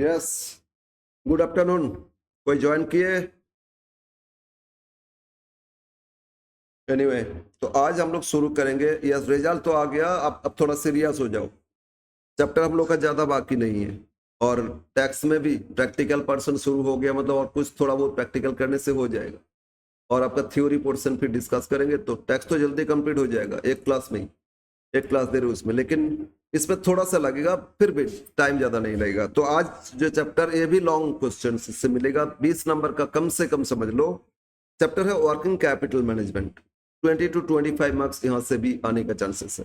Yes, good afternoon. कोई join किए? Anyway, तो आज हम लोग शुरू करेंगे। यस, रिजल्ट तो आ गया। अब थोड़ा सीरियस हो जाओ। चैप्टर हम लोग का ज्यादा बाकी नहीं है, और टैक्स में भी प्रैक्टिकल पर्सन शुरू हो गया, मतलब और कुछ थोड़ा बहुत प्रैक्टिकल करने से हो जाएगा। और आपका थ्योरी पोर्शन फिर डिस्कस करेंगे, तो टैक्स तो जल्दी कंप्लीट हो जाएगा, एक क्लास में ही। एक क्लास दे रहे हो उसमें, लेकिन इसमें थोड़ा सा लगेगा, फिर भी टाइम ज्यादा नहीं लगेगा। तो आज जो चैप्टर, ये भी लॉन्ग क्वेश्चन से मिलेगा, 20 नंबर का कम से कम समझ लो। चैप्टर है working capital management. 20 to 25 marks यहाँ से भी आने का चांसेस है।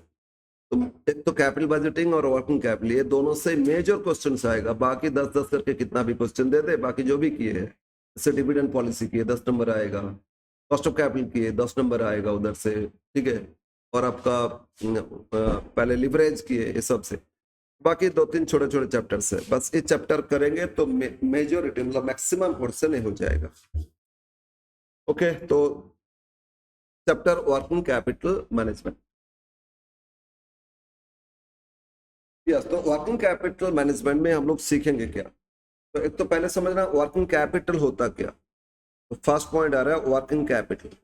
तो एक तो कैपिटल बजटिंग और वर्किंग कैपिटल, ये दोनों से मेजर क्वेश्चन आएगा। बाकी 10-10 करके कितना भी क्वेश्चन दे दे, बाकी जो भी किए हैं, जैसे डिविडेंड पॉलिसी किए 10 नंबर आएगा, कॉस्ट ऑफ कैपिटल किए 10 नंबर आएगा उधर से, ठीक है। और आपका पहले लिवरेज किए, ये सब से। बाकी 2-3 छोटे छोटे चैप्टर्स है, बस ये चैप्टर करेंगे तो मेजोरिटी मतलब मैक्सिमम पोर्शन हो जाएगा। ओके, तो chapter working capital management. Yes, तो वर्किंग कैपिटल मैनेजमेंट में हम लोग सीखेंगे क्या? तो एक तो पहले समझना वर्किंग कैपिटल होता क्या। तो फर्स्ट पॉइंट आ रहा है वर्किंग कैपिटल।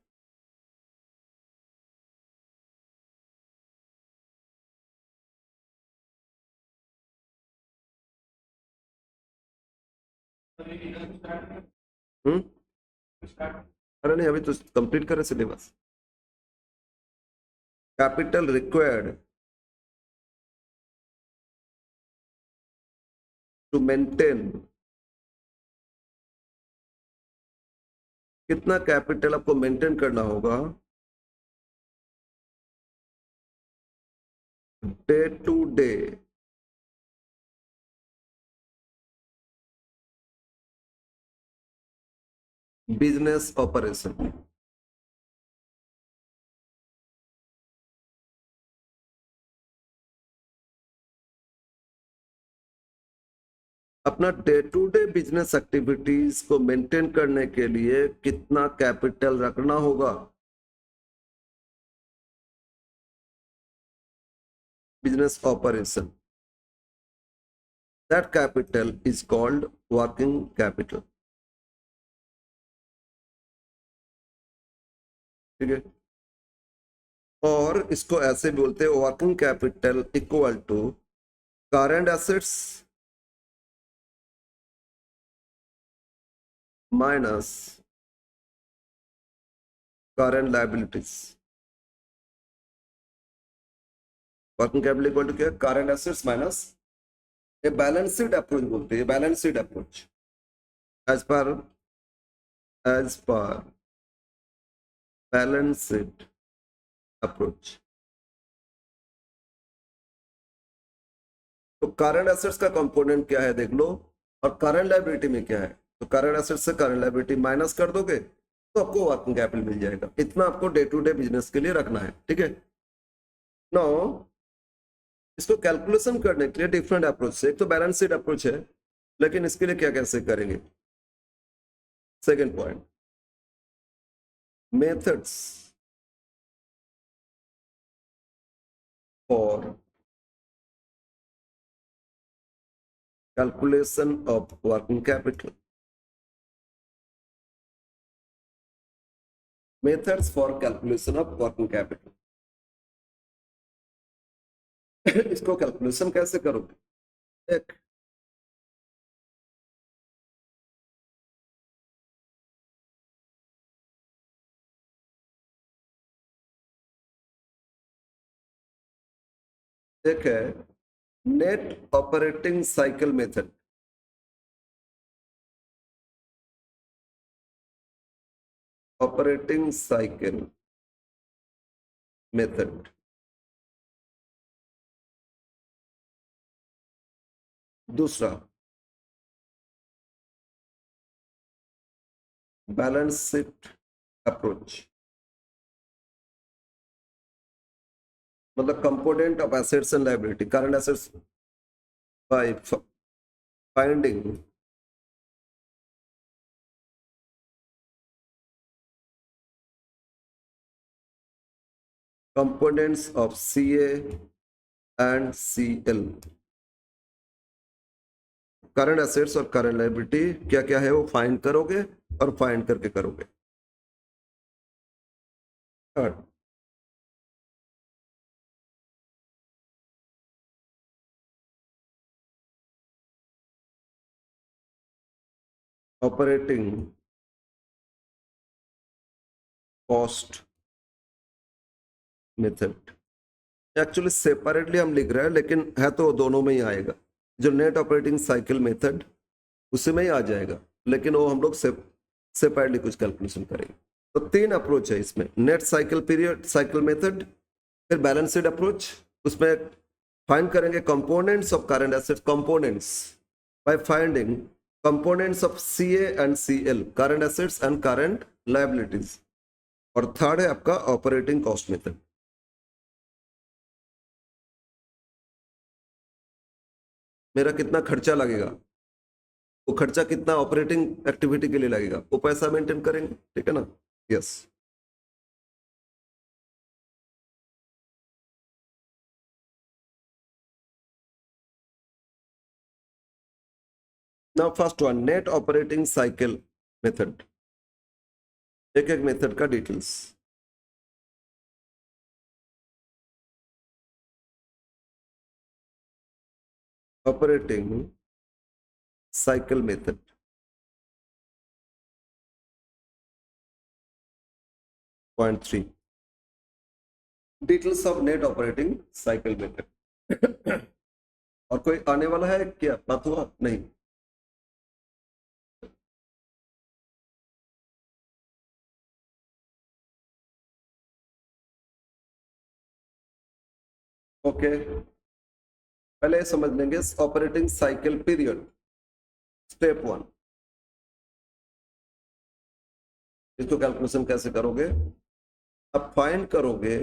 हम्म, अरे नहीं, अभी तो कंप्लीट करे syllabus. Capital required to maintain, कितना कैपिटल आपको मेंटेन करना होगा day to day business operation. अपना day to day business activities को मेंटेन करने के लिए कितना कैपिटल रखना होगा। Business operation, that capital is called working capital. ठीक है, और इसको ऐसे बोलते हैं working capital equal to current assets minus current liabilities. Working capital equal to क्या? करंट एसेट्स माइनस, ये बैलेंस्ड अप्रोच बोलते हैं, balanced approach. As per as per balanced approach. तो करंट एसेट्स का कंपोनेंट क्या है देख लो, और करंट लायबिलिटी में क्या है। तो करंट एसेट्स से करंट लायबिलिटी माइनस कर दोगे तो आपको वर्किंग कैपिटल मिल जाएगा। इतना आपको डे टू डे बिजनेस के लिए रखना है, ठीक है। नो, इसको कैलकुलेशन करने के लिए डिफरेंट अप्रोच से, एक तो बैलेंस शीट अप्रोच है, लेकिन इसके लिए क्या कैसे करेंगे। Second point, methods for calculation of working capital. Methods for calculation of working capital. इसको कैलकुलेशन कैसे करोगे? एक, एक है net operating cycle method. Operating cycle method. दूसरा, बैलेंस शीट अप्रोच, मतलब component of assets and liability, current assets by finding components of CA and CL. Current assets और current liability क्या क्या है वो फाइंड करोगे और फाइंड करके करोगे। Third, operating cost method. Actually separately हम लिख रहे हैं लेकिन है तो दोनों में ही आएगा। जो नेट ऑपरेटिंग साइकिल मेथड उसी में ही आ जाएगा, लेकिन वो हम लोग सेपरेटली कुछ कैलकुलेशन करेंगे। तो तीन अप्रोच है इसमें, net cycle period cycle method, फिर बैलेंस शीट अप्रोच। उसमें फाइंड करेंगे components of current assets, components by finding components of CA and CL, current assets and current liabilities. और थर्ड है आपका ऑपरेटिंग कॉस्ट मेथड। मेरा कितना खर्चा लगेगा, वो खर्चा कितना ऑपरेटिंग एक्टिविटी के लिए लगेगा, वो पैसा मेंटेन करेंगे, ठीक है ना। Yes. Now first one, net operating cycle method. एक एक मेथड का details. Operating cycle method, point 3, details of net operating cycle method. और कोई आने वाला है क्या, बात हुआ नहीं? ओके, पहले समझ लेंगे ऑपरेटिंग साइकिल पीरियड। स्टेप 1, इसको कैलकुलेशन कैसे करोगे? अब फाइंड करोगे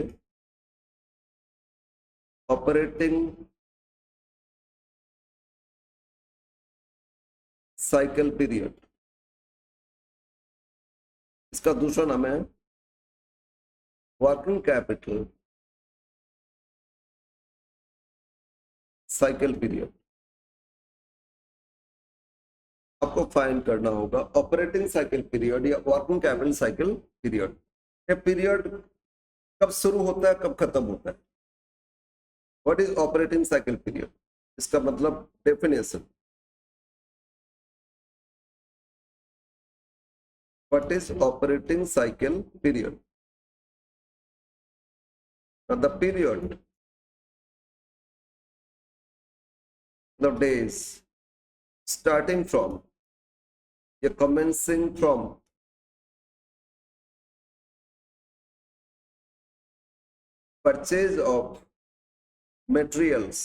ऑपरेटिंग साइकिल पीरियड, इसका दूसरा नाम है वर्किंग कैपिटल साइकिल पीरियड। आपको फाइंड करना होगा ऑपरेटिंग साइकिल पीरियड या वर्किंग कैपिटल साइकिल पीरियड। ये पीरियड कब शुरू होता है, कब खत्म होता है? What is operating cycle period? इसका मतलब definition, what is operating cycle period? The period, the days starting from या commencing from purchase of materials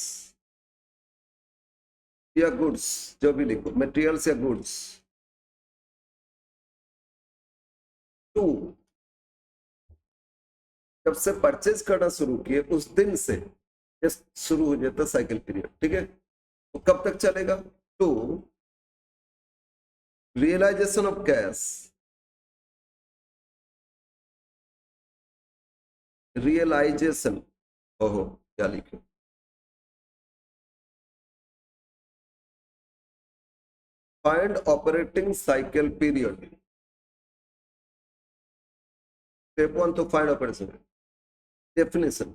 या goods, जो भी लिखो materials या goods, टू जब से परचेज करना शुरू किए उस दिन से ये शुरू हो जाता साइकिल पीरियड, ठीक है। तो कब तक चलेगा? To realization of cash, realization, ओहो क्या लिखे, find operating cycle period. Step 1 तो फाइंड ऑपरेशन, डेफिनेशन,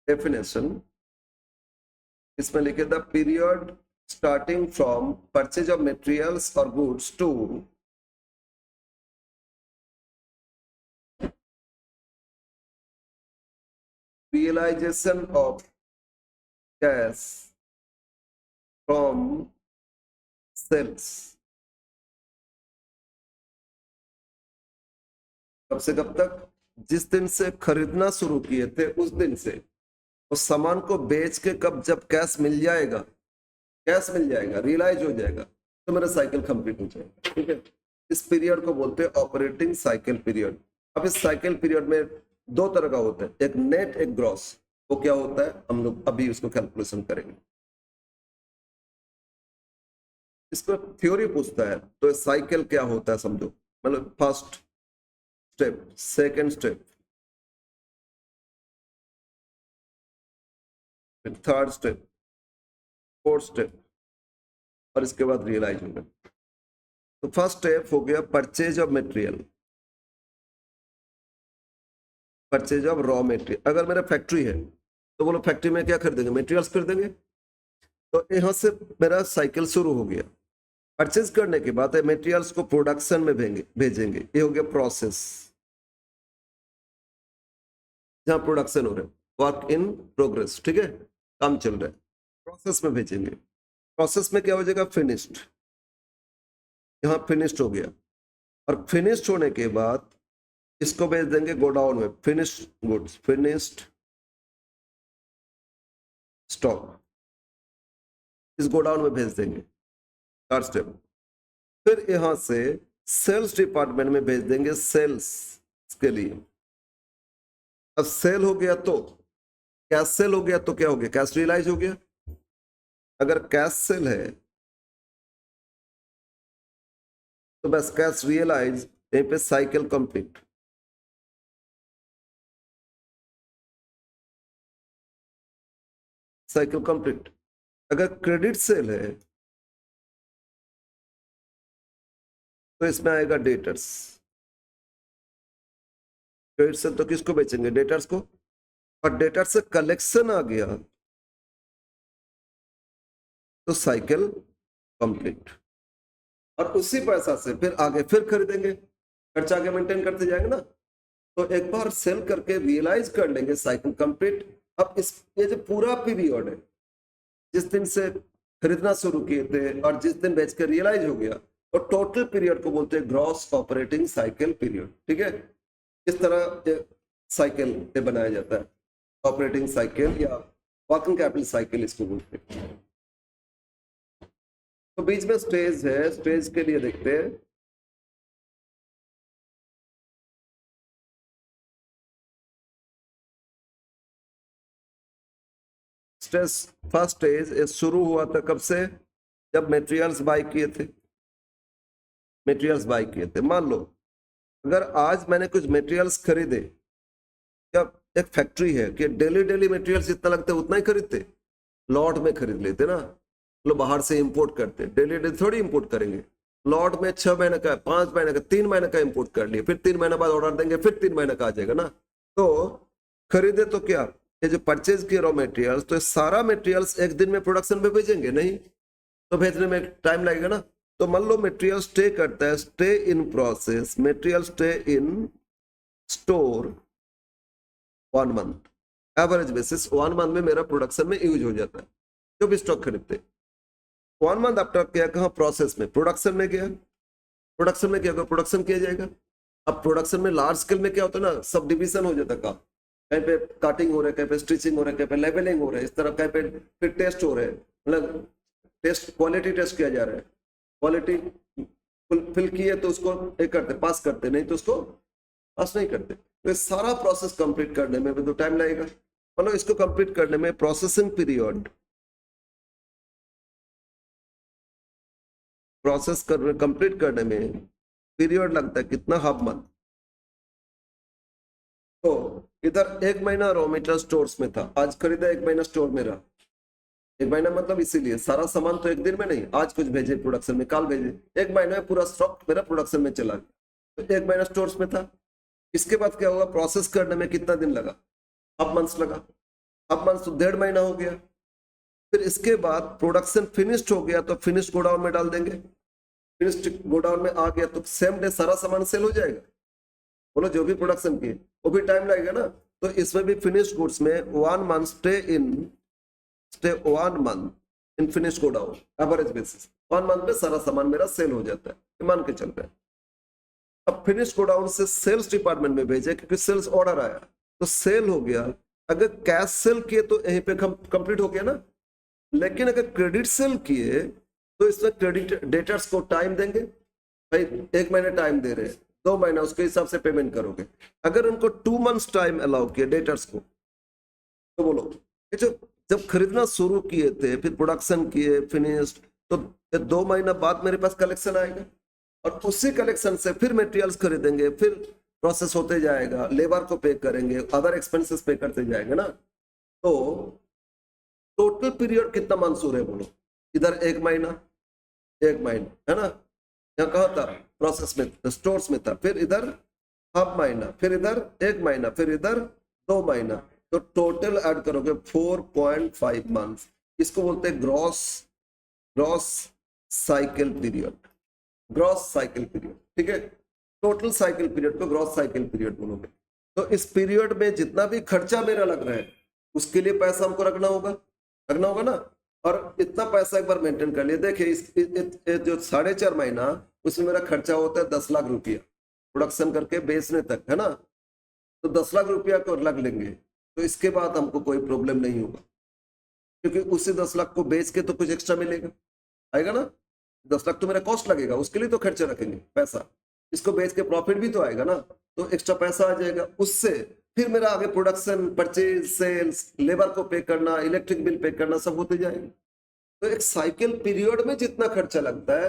डेफिनेशन इसमें लिखे the period starting from purchase of materials और goods to realization of cash from sales। कब से कब तक? जिस दिन से खरीदना शुरू किए थे उस दिन से उस सामान को बेच के कब जब कैश मिल जाएगा, कैश मिल जाएगा, रियलाइज हो जाएगा, तो मेरा साइकिल कंप्लीट हो जाएगा, ठीक है। इस पीरियड को बोलते हैं ऑपरेटिंग साइकिल पीरियड। अब इस साइकिल पीरियड में दो तरह का होता है, एक नेट एक ग्रॉस। वो क्या होता है हम लोग अभी उसको कैलकुलेशन करेंगे। इसको थ्योरी पूछता है तो साइकिल क्या होता है समझो, मतलब फर्स्ट स्टेप, सेकंड स्टेप, फिर थर्ड स्टेप, फोर्थ स्टेप, और इसके बाद रियलाइज होगा। तो फर्स्ट स्टेप हो गया purchase of material, purchase of raw material. अगर मेरा फैक्ट्री है तो बोलो फैक्ट्री में क्या खरीदेंगे, मटेरियल्स खरीदेंगे। तो यहां से मेरा साइकिल शुरू हो गया। परचेज करने के बाद मटेरियल्स को प्रोडक्शन में भेजेंगे, ये हो गया प्रोसेस, जहां प्रोडक्शन हो रहा है, वर्क इन प्रोग्रेस, ठीक है, काम चल रहा है, प्रोसेस में भेजेंगे। प्रोसेस में क्या हो जाएगा, फिनिश्ड, यहाँ फिनिश्ड हो गया। और फिनिश्ड होने के बाद इसको भेज देंगे गोडाउन में, फिनिश्ड गुड्स, फिनिश्ड स्टॉक, इस गोडाउन में भेज देंगे, थर्ड स्टेप। फिर यहां से सेल्स डिपार्टमेंट में भेज देंगे, सेल्स के लिए। अब सेल हो गया तो कैश सेल हो गया तो क्या हो गया, कैश रियलाइज हो गया। अगर कैश सेल है तो बस कैश रियलाइज, यहीं पे साइकिल कंप्लीट। Cycle complete. अगर क्रेडिट सेल है तो इसमें आएगा डेटर्स। क्रेडिट सेल तो किसको बेचेंगे, डेटर्स को। और डेटर्स से कलेक्शन आ गया तो साइकिल कंप्लीट। और उसी पैसा से फिर आगे फिर खरीदेंगे, खर्चा आगे मेंटेन करते जाएंगे ना। तो एक बार सेल करके रियलाइज कर लेंगे, साइकिल कंप्लीट। अब इस ये जो पूरा पीरियड है, जिस दिन से खरीदना शुरू किए थे और जिस दिन बेच के रियलाइज हो गया, तो टोटल पीरियड को बोलते हैं ग्रॉस ऑपरेटिंग साइकिल पीरियड, ठीक है। इस तरह साइकिल बनाया जाता है, ऑपरेटिंग साइकिल या वर्किंग कैपिटल साइकिल इसको बोलते हैं। तो बीच में स्टेज है, स्टेज के लिए देखते हैं। स्टेज, फर्स्ट स्टेज शुरू हुआ था कब से, जब मटेरियल्स बाय किए थे, मटेरियल्स बाय किए थे। मान लो अगर आज मैंने कुछ मटेरियल्स खरीदे, क्या एक फैक्ट्री है कि डेली डेली मटेरियल्स जितना लगता है उतना ही खरीदते, लॉट में खरीद लेते ना, लोग बाहर से इंपोर्ट करते, डेली डेली थोड़ी इंपोर्ट करेंगे। लॉट में 6 महीने का, 5 महीने का, 3 महीने का इंपोर्ट कर लिए, फिर 3 महीने बाद ऑर्डर देंगे, फिर 3 महीने का आ जाएगा ना। तो खरीदे तो क्या, ये जो परचेज किए रॉ मटेरियल्स, तो सारा मटेरियल्स एक दिन में प्रोडक्शन में भेजेंगे नहीं, तो भेजने में टाइम लगेगा ना। तो मान लो मटेरियल स्टे करता है, stay in process, material stay in store 1 month, average basis 1 month में मेरा प्रोडक्शन में यूज हो जाता है जो भी स्टॉक खरीदते। 1 मंथ आफ्टर क्या, कहा प्रोसेस में, प्रोडक्शन में गया, प्रोडक्शन में क्या होगा, प्रोडक्शन किया जाएगा। अब प्रोडक्शन में लार्ज स्केल में क्या होता है ना, सब डिवीजन हो जाता है काम, कहीं पे कटिंग हो रहा है, कहीं पे स्टिचिंग हो रहा है, कहीं पे लेवलिंग हो रहा है, इस तरह कहीं पे फिर टेस्ट हो रहे हैं, मतलब टेस्ट, क्वालिटी टेस्ट किया जा रहा है। क्वालिटी फुलफिल किए तो उसको एक करते, पास करते, नहीं तो उसको पास नहीं करते। तो सारा प्रोसेस कंप्लीट करने में भी तो टाइम लगेगा। मतलब इसको कंप्लीट करने में प्रोसेसिंग पीरियड, प्रोसेस करने कंप्लीट करने में पीरियड लगता है कितना, हाफ मंथ। तो इधर 1 महीना रॉ मटेरियल स्टोर्स में था, आज खरीदा 1 महीना स्टोर में रहा। 1 महीना मतलब इसीलिए सारा सामान तो एक दिन में नहीं, आज कुछ भेजे प्रोडक्शन में, काल भेजे, 1 महीना में पूरा स्टॉक मेरा प्रोडक्शन में चला गया। तो 1 महीना स्टोर्स में था। इसके बाद क्या हुआ, प्रोसेस करने में कितना दिन लगा, हाफ मंथ्स लगा। हाफ मंथ तो 1.5 महीना हो गया। फिर इसके बाद प्रोडक्शन फिनिश्ड हो गया तो फिनिश गोडाउन में डाल देंगे। फिनिश्ड गोडाउन में आ गया तो सेम डे सारा सामान सेल हो जाएगा। बोलो जो भी प्रोडक्शन किए वो भी टाइम लगेगा ना। तो इसमें भी फिनिश्ड गुड्स में 1 month stay 1 month in finish godown, average basis 1 month में सारा सामान मेरा सेल हो जाता है, मान के चल रहा है। अब फिनिश गोडाउन से सेल्स डिपार्टमेंट में भेजे क्योंकि सेल्स ऑर्डर आया तो सेल हो गया। अगर कैश सेल किए तो यहीं पे कंप्लीट हो गया ना। लेकिन अगर क्रेडिट सेल किए तो इसमें क्रेडिट डेटर्स को टाइम देंगे, भाई 1 महीने टाइम दे रहे हैं, 2 महीना उसके हिसाब से पेमेंट करोगे। अगर उनको 2 मंथ्स टाइम अलाउ किए डेटर्स को, तो बोलो जो जब खरीदना शुरू किए थे, फिर प्रोडक्शन किए, फिनिश्ड, तो 2 महीना बाद मेरे पास कलेक्शन आएगा और उसी कलेक्शन से फिर मटेरियल्स खरीदेंगे, फिर प्रोसेस होते जाएगा, लेबर को पे करेंगे, अदर एक्सपेंसेस पे करते जाएंगे ना। तो टोटल पीरियड कितना मंथ्स हो रहे हैं बोलो, इधर 1 महीना, 1 महीना, है ना। यहाँ कहाँ था, प्रोसेस में, स्टोर्स में था, फिर इधर हाफ महीना, फिर इधर 1 महीना, फिर इधर 2 महीना, तो टोटल ऐड करोगे 4.5 मंथ्स। इसको बोलते हैं gross gross cycle period, gross cycle period, ठीक है। टोटल साइकिल पीरियड को ग्रॉस साइकिल पीरियड बोलोगे। तो इस पीरियड में जितना भी खर्चा मेरा लग रहा है उसके लिए पैसा हमको रखना होगा ना। और इतना पैसा एक बार मेंटेन कर लिया। देखिए जो 4.5 महीना, उसमें मेरा खर्चा होता है 10 लाख रुपया प्रोडक्शन करके बेचने तक, है ना। तो 10 लाख रुपया को लग लेंगे, तो इसके बाद हमको कोई प्रॉब्लम नहीं होगा, क्योंकि उसी 10 लाख को बेच के तो कुछ एक्स्ट्रा मिलेगा, आएगा ना। 10 लाख तो मेरा कॉस्ट लगेगा, उसके लिए तो खर्चा रखेंगे पैसा, इसको बेच के प्रॉफिट भी तो आएगा ना, तो एक्स्ट्रा पैसा आ जाएगा उससे। फिर मेरा आगे प्रोडक्शन, परचेज, सेल्स, लेबर को पे करना, इलेक्ट्रिक बिल पे करना, सब होते जाएंगे। तो एक साइकिल पीरियड में जितना खर्चा लगता है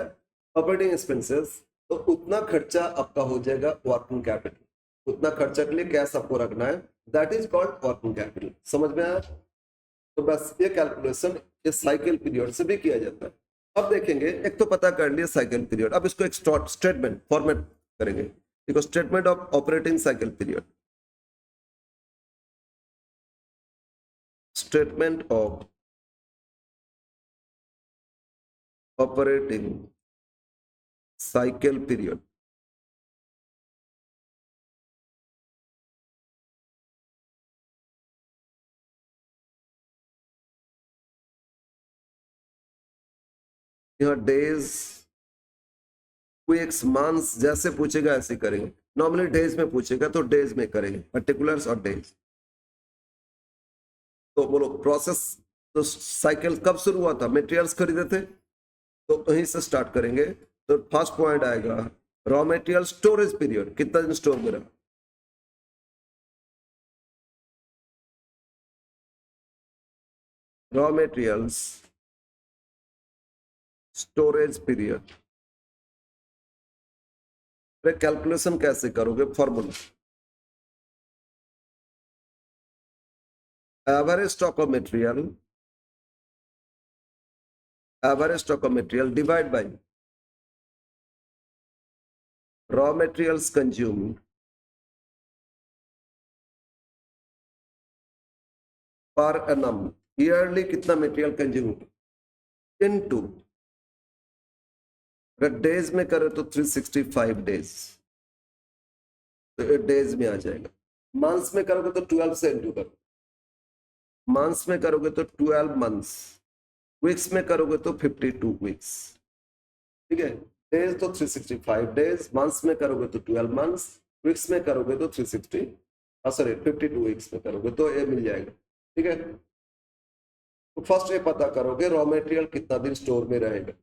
ऑपरेटिंग एक्सपेंसेस, तो उतना खर्चा आपका हो जाएगा वर्किंग कैपिटल। उतना खर्चा के लिए कैश आपको रखना है, that is called working capital. समझ में आया। तो बस ये कैलकुलेशन इस साइकिल पीरियड से भी किया जाता है। अब देखेंगे, एक तो पता कर लिया साइकिल पीरियड, अब इसको एक स्टेटमेंट फॉर्मेट करेंगे। देखो, statement of operating cycle period, statement of operating cycle period. यहाँ डेज, वीक्स, मंथ्स जैसे पूछेगा ऐसे करेंगे। नॉर्मली डेज में पूछेगा तो डेज में करेंगे, पर्टिकुलर्स और डेज। तो बोलो प्रोसेस, तो साइकिल कब शुरू हुआ था, मटेरियल्स खरीदे थे, तो वहीं से स्टार्ट करेंगे। तो फर्स्ट पॉइंट आएगा रॉ मटेरियल स्टोरेज पीरियड, कितना दिन स्टोर में रहा। Raw materials storage period. Calculation कैसे करोगे, formula average stock of material, average stock of material divide by raw materials consumed per annum, yearly कितना मटेरियल कंज्यूम, इनटू, अगर days में करें तो 365 डेज, तो डेज में आ जाएगा। मंथ्स में करोगे तो 12 से इंटू करो, मंथ्स में करोगे तो 12 मंथ्स, वीक्स में करोगे तो 52 वीक्स, ठीक है। डेज तो 365 डेज, मंथ्स में करोगे तो 12 मंथ्स, वीक्स में करोगे तो 360, सॉरी 52 वीक्स में करोगे तो ये मिल जाएगा, ठीक है। तो फर्स्ट ये पता करोगे रॉ मटेरियल कितना दिन स्टोर में रहेगा।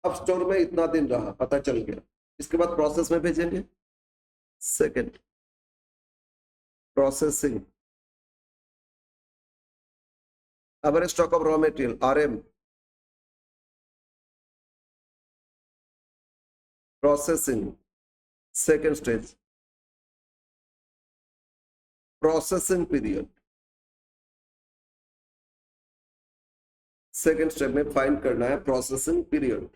अब स्टोर में इतना दिन रहा, पता चल गया, इसके बाद प्रोसेस में भेजेंगे। Second, processing, average stock of raw material RM, processing, second stage processing period. Second step में फाइंड करना है प्रोसेसिंग पीरियड।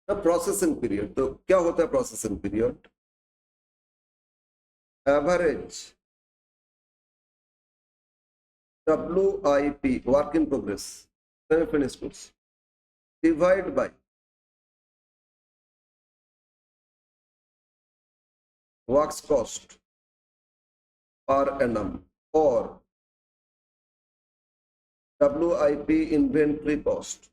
प्रोसेसिंग पीरियड, तो क्या होता है processing period, average WIP work in progress, semi finished goods, divide by works cost per annum, और WIP inventory cost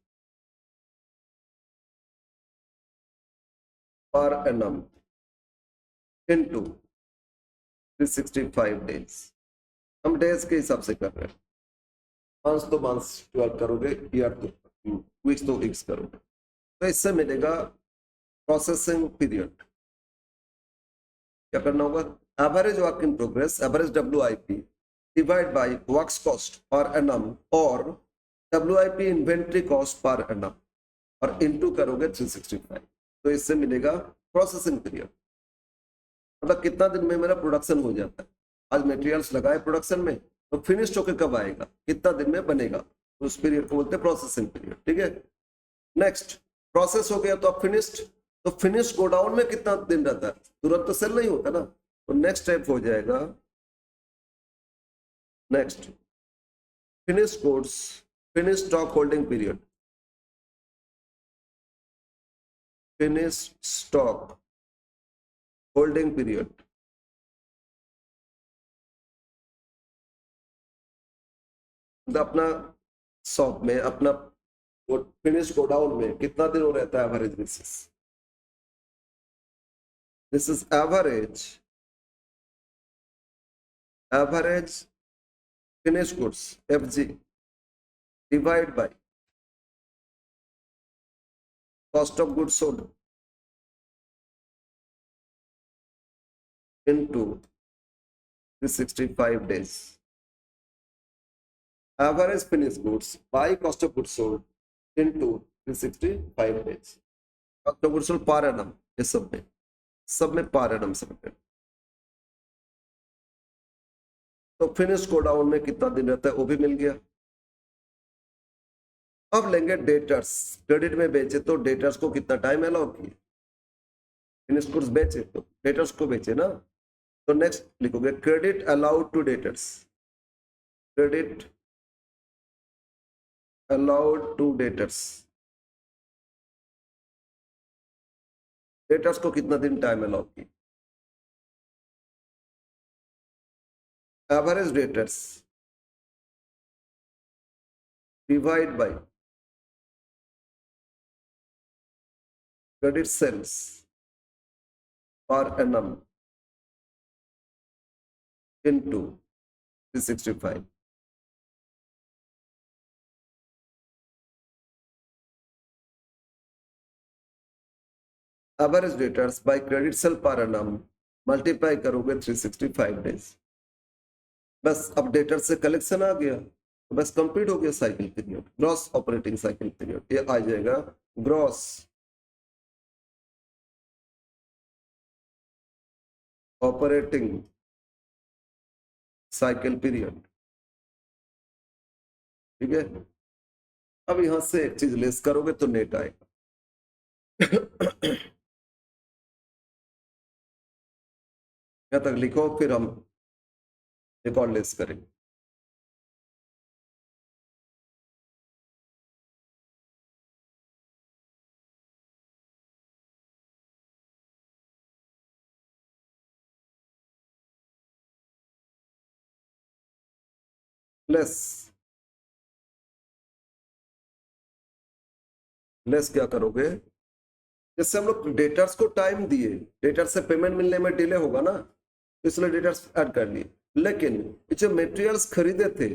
पर annum into 365 days. हम डेज के हिसाब से कर रहे हैं, मंथ्स तो मंथ्स 12 करोगे, ईयर तो वीक्स तो वीक्स करोगे, तो इससे मिलेगा प्रोसेसिंग पीरियड। क्या करना होगा, average work in progress, average WIP divide bye works cost per annum, और WIP inventory cost per annum, और इनटू करोगे 365, तो इससे मिलेगा प्रोसेसिंग पीरियड। मतलब कितना दिन में मेरा प्रोडक्शन हो जाता है। आज मटेरियल्स लगाए प्रोडक्शन में, तो फिनिश्ड होकर कब आएगा, कितना दिन में बनेगा, तो उस पीरियड को बोलते हैं प्रोसेसिंग पीरियड। ठीक है, नेक्स्ट प्रोसेस हो गया तो अब फिनिश्ड, तो फिनिश गोडाउन में कितना दिन रहता है, तुरंत तो सेल नहीं होता ना। तो नेक्स्ट स्टेप हो जाएगा, next finish goods, finish stock holding period, finish stock holding period. अपना शॉप में, अपना फिनिश गोडाउन में कितना दिन हो रहता है average basis, this is average, average finish goods FG divide by cost of goods sold into 365 days, average finished goods by cost of goods sold into 365 days, cost of goods sold per annum, ये सब में पर annum से रखते हैं। तो finish godown में कितना दिन रहता है वो भी मिल गया। अब लेंगे डेटर्स, क्रेडिट में बेचे तो डेटर्स को कितना टाइम अलाउ किए, फिनिश गुड्स बेचे तो डेटर्स को बेचे ना, तो नेक्स्ट लिखोगे credit allowed to debtors, credit allowed to debtors, debtors को कितना दिन टाइम अलाउ की, average debtors divide by credit sales per annum into 365। Average debtors by credit sale per annum multiply करोगे 365 डेज। बस अब डेटर से collection आ गया तो बस कंप्लीट हो गया cycle period, gross operating cycle period, ये आ जाएगा ग्रॉस ऑपरेटिंग साइकिल पीरियड। ठीक है, अब यहां से एक चीज लेस करोगे तो नेट आएगा। यहां तक लिखो, फिर हम एक और लेस करेंगे। लेस, लेस क्या करोगे, जैसे हम लोग डेटर्स को टाइम दिए, डेटर से पेमेंट मिलने में डिले होगा ना, इसलिए डेटर्स ऐड कर लिए, लेकिन जो मटेरियल्स खरीदे थे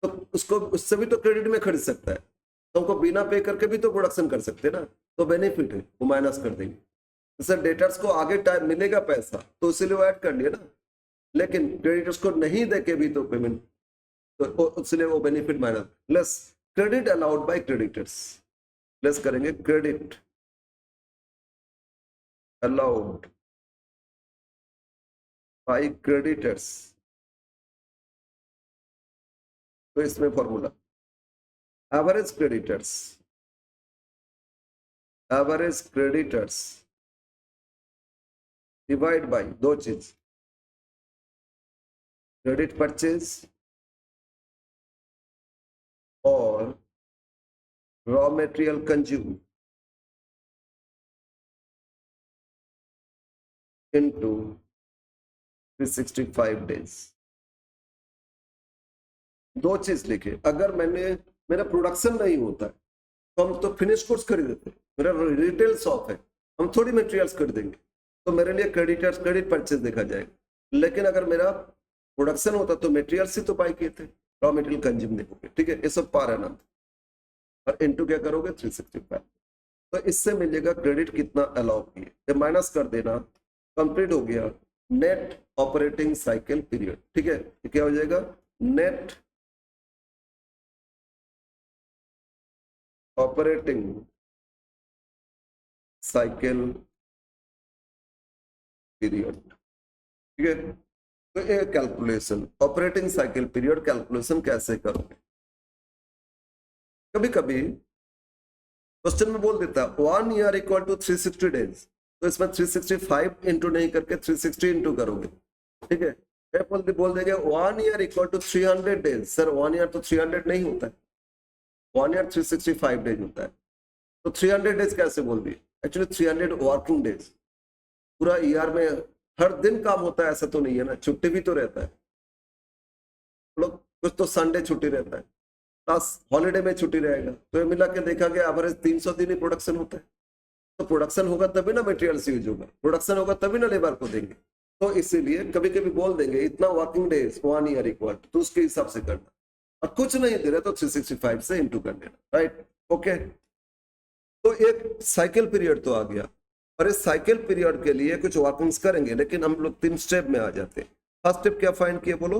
तो उसको उससे भी तो क्रेडिट में खरीद सकता है, तो हमको बिना पे करके भी तो प्रोडक्शन कर सकते हैं ना, तो बेनिफिट है वो माइनस कर देंगे। जैसे डेटर्स को आगे टाइम मिलेगा पैसा तो इसीलिए वो ऐड कर लिए ना, लेकिन क्रेडिटर्स को नहीं दे के भी तो पेमेंट, तो इसलिए वो benefit minus. Less credit allowed by creditors, less करेंगे क्रेडिट allowed by creditors, तो इसमें formula average creditors, average creditors divide by दो चीज, क्रेडिट परचेज और raw material consume into 365 days. दो चीज लिखे, अगर मेरा प्रोडक्शन नहीं होता है तो हम तो फिनिश गुड्स खरीदते, मेरा रिटेल शॉप है, हम थोड़ी मटेरियल्स खरीदेंगे, तो मेरे लिए क्रेडिटर्स क्रेडिट परचेज देखा जाएगा। लेकिन अगर मेरा प्रोडक्शन होता तो मटेरियल्स ही तो बाय किए थे, रॉ मटेरियल कंज्यूम देखोगे। ठीक है, ये सब पार है ना, और इनटू क्या करोगे 365, तो इससे मिलेगा क्रेडिट कितना अलाउ किए, ये माइनस कर देना, कंप्लीट हो गया नेट ऑपरेटिंग साइकिल पीरियड। ठीक है, ये क्या हो जाएगा, नेट ऑपरेटिंग साइकिल पीरियड। ठीक है, तो ये calculation operating cycle period calculation कैसे करोगे? कभी कभी क्वेश्चन में बोल देता 1 ईयर इक्वल टू 360 डेज, तो इसमें 365 इंटू नहीं करके 360 इंटू करोगे, ठीक है। बोल देंगे 1 year equal to 300 days, sir 1 year तो 300 नहीं होता है, 1 ईयर 365 डेज होता है, तो 300 डेज कैसे बोल दिए? एक्चुअली 300 वर्किंग डेज, पूरा ईयर में हर दिन काम होता है ऐसा तो नहीं है ना, छुट्टी भी तो रहता है, लोग कुछ तो संडे छुट्टी रहता है, प्लस हॉलीडे में छुट्टी रहेगा, तो ये मिला के देखा गया एवरेज 300 दिन ही प्रोडक्शन होता है। तो प्रोडक्शन होगा तभी ना मटेरियल्स यूज होगा, प्रोडक्शन होगा तभी ना लेबर को देंगे, तो इसीलिए कभी कभी बोल देंगे इतना वर्किंग डेज 1 ईयर इक्वल, तो उसके हिसाब से करना, और कुछ नहीं दे रहे तो 365 से इंटू कर देना, राइट, ओके। तो एक साइकिल पीरियड तो आ गया, और इस साइकिल पीरियड के लिए कुछ वर्किंग्स करेंगे, लेकिन हम लोग 3 स्टेप में आ जाते हैं। फर्स्ट स्टेप क्या फाइंड किए बोलो?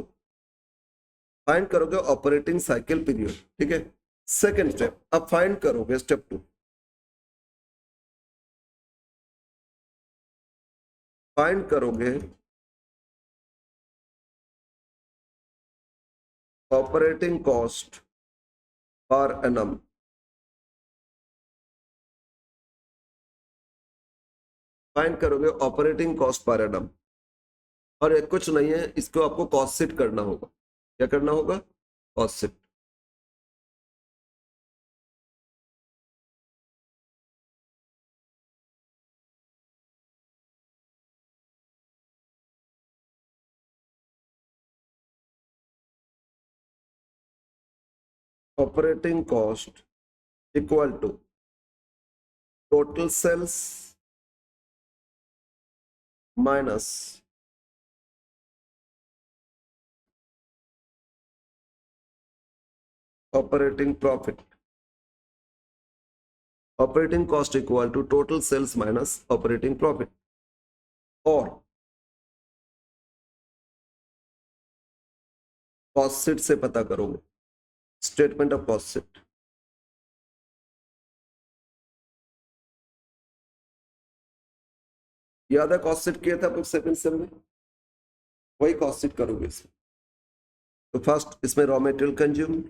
फाइंड करोगे ऑपरेटिंग साइकिल पीरियड, ठीक है। सेकेंड स्टेप अब फाइंड करोगे स्टेप 2, फाइंड करोगे operating cost per annum, find करोगे ऑपरेटिंग कॉस्ट पर एनम, और एक कुछ नहीं है, इसको आपको कॉस्ट शीट करना होगा। क्या करना होगा? Cost sheet. Operating cost equal to total sales minus operating profit. Operating cost equal to total sales minus operating profit, और कॉस्ट शीट से पता करोगे, स्टेटमेंट ऑफ कॉस्ट शीट। याद है कॉस्ट शीट किया था कुछ सेकंड सेम में, वही कॉस्ट शीट करोगे इसमें। तो फर्स्ट इसमें रॉ मटेरियल कंज्यूम,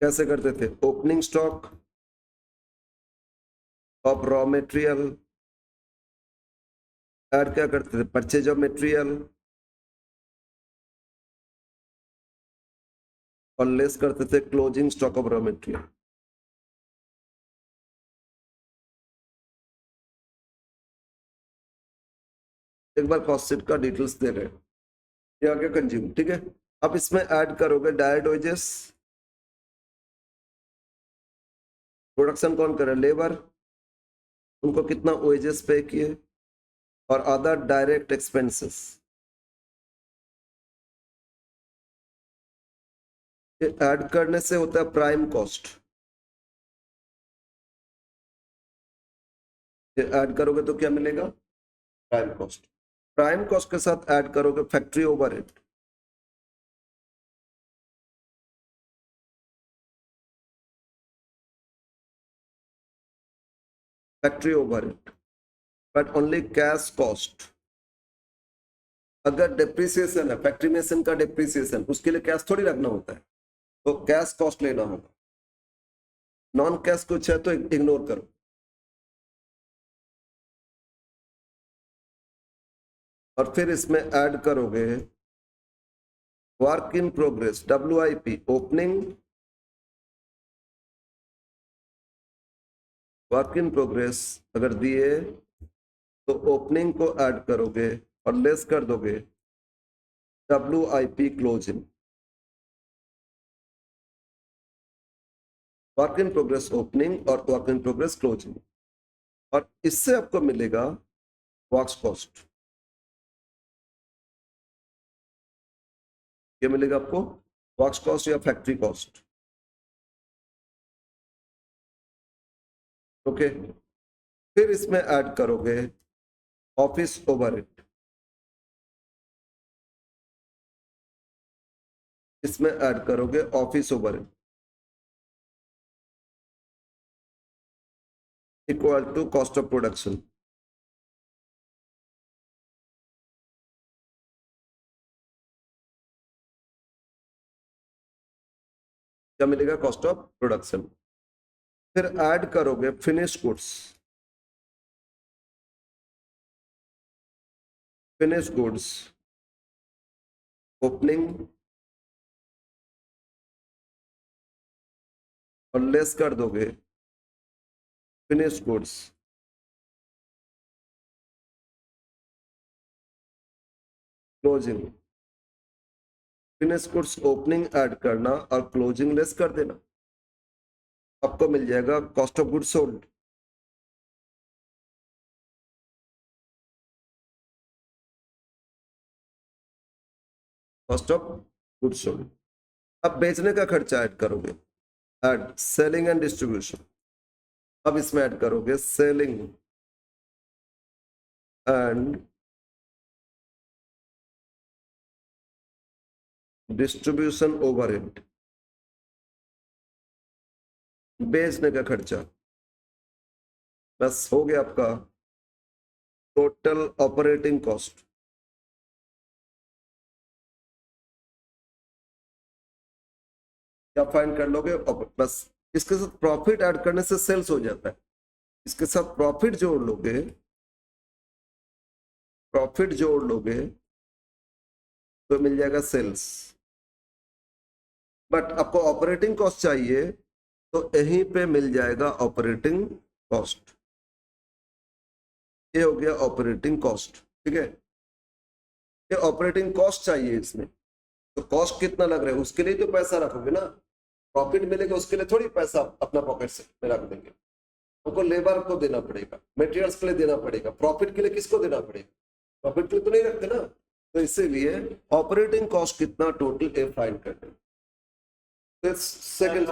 कैसे करते थे? Opening stock of raw material, add क्या करते थे? परचेज ऑफ मटेरियल, और लेस करते थे closing stock of raw material. एक बार कॉस्ट शीट का डिटेल्स दे रहे हैं, ये आ गया कंज्यूम, ठीक है। अब इसमें ऐड करोगे डायरेक्ट वेजेस, प्रोडक्शन कौन करे? लेबर, उनको कितना वेजेस पे किए, और अदर डायरेक्ट एक्सपेंसेस। ये ऐड करने से होता है प्राइम कॉस्ट, ये ऐड करोगे तो क्या मिलेगा? Prime cost. प्राइम कॉस्ट के साथ ऐड करोगे factory overhead, factory overhead, but only cash cost. अगर डिप्रिसिएशन है, फैक्ट्री मेसन का डिप्रिसिएशन, उसके लिए कैश थोड़ी रखना होता है, तो कैश कॉस्ट लेना होगा। नॉन कैश कुछ है तो इग्नोर करो। और फिर इसमें ऐड करोगे work in progress, WIP, opening, work in progress अगर दिए तो ओपनिंग को ऐड करोगे और लेस कर दोगे WIP closing. Work in progress opening और वर्क इन प्रोग्रेस क्लोजिंग, और इससे आपको मिलेगा वर्क्स कॉस्ट। ये मिलेगा आपको वर्क्स कॉस्ट या फैक्ट्री कॉस्ट, ओके। फिर इसमें ऐड करोगे ऑफिस ओवरहेड, इसमें ऐड करोगे office overhead, equal to cost of production. क्या मिलेगा? Cost of production. फिर ऐड करोगे finish goods. Finish goods opening और लेस कर दोगे finish goods closing. Finish goods opening add करना और क्लोजिंग लेस कर देना, आपको मिल जाएगा cost of goods sold. Cost of goods sold. अब बेचने का खर्चा ऐड करोगे, ऐड सेलिंग एंड डिस्ट्रीब्यूशन। अब इसमें ऐड करोगे सेलिंग एंड डिस्ट्रीब्यूशन ओवरहेड। बेचने का खर्चा, बस हो गया आपका टोटल ऑपरेटिंग कॉस्ट। क्या फाइंड कर लोगे? बस इसके साथ प्रॉफिट ऐड करने से सेल्स हो जाता है। इसके साथ प्रॉफिट जोड़ लोगे, प्रॉफिट जोड़ लोगे तो मिल जाएगा सेल्स। बट आपको ऑपरेटिंग कॉस्ट चाहिए तो यहीं पे मिल जाएगा ऑपरेटिंग कॉस्ट। ये हो गया ऑपरेटिंग कॉस्ट, ठीक है। ये ऑपरेटिंग कॉस्ट चाहिए इसमें, तो कॉस्ट कितना लग रहा है उसके लिए तो पैसा रखोगे ना। प्रॉफिट मिलेगा उसके लिए थोड़ी पैसा अपना पॉकेट से में रख देंगे। हमको लेबर को देना पड़ेगा, मटेरियल्स के लिए देना पड़ेगा, प्रॉफिट के लिए किसको देना पड़ेगा? प्रॉफिट के लिए तो नहीं रखते ना। तो इसीलिए ऑपरेटिंग कॉस्ट कितना टोटल ए फाइंड करते हैं। सेकंड,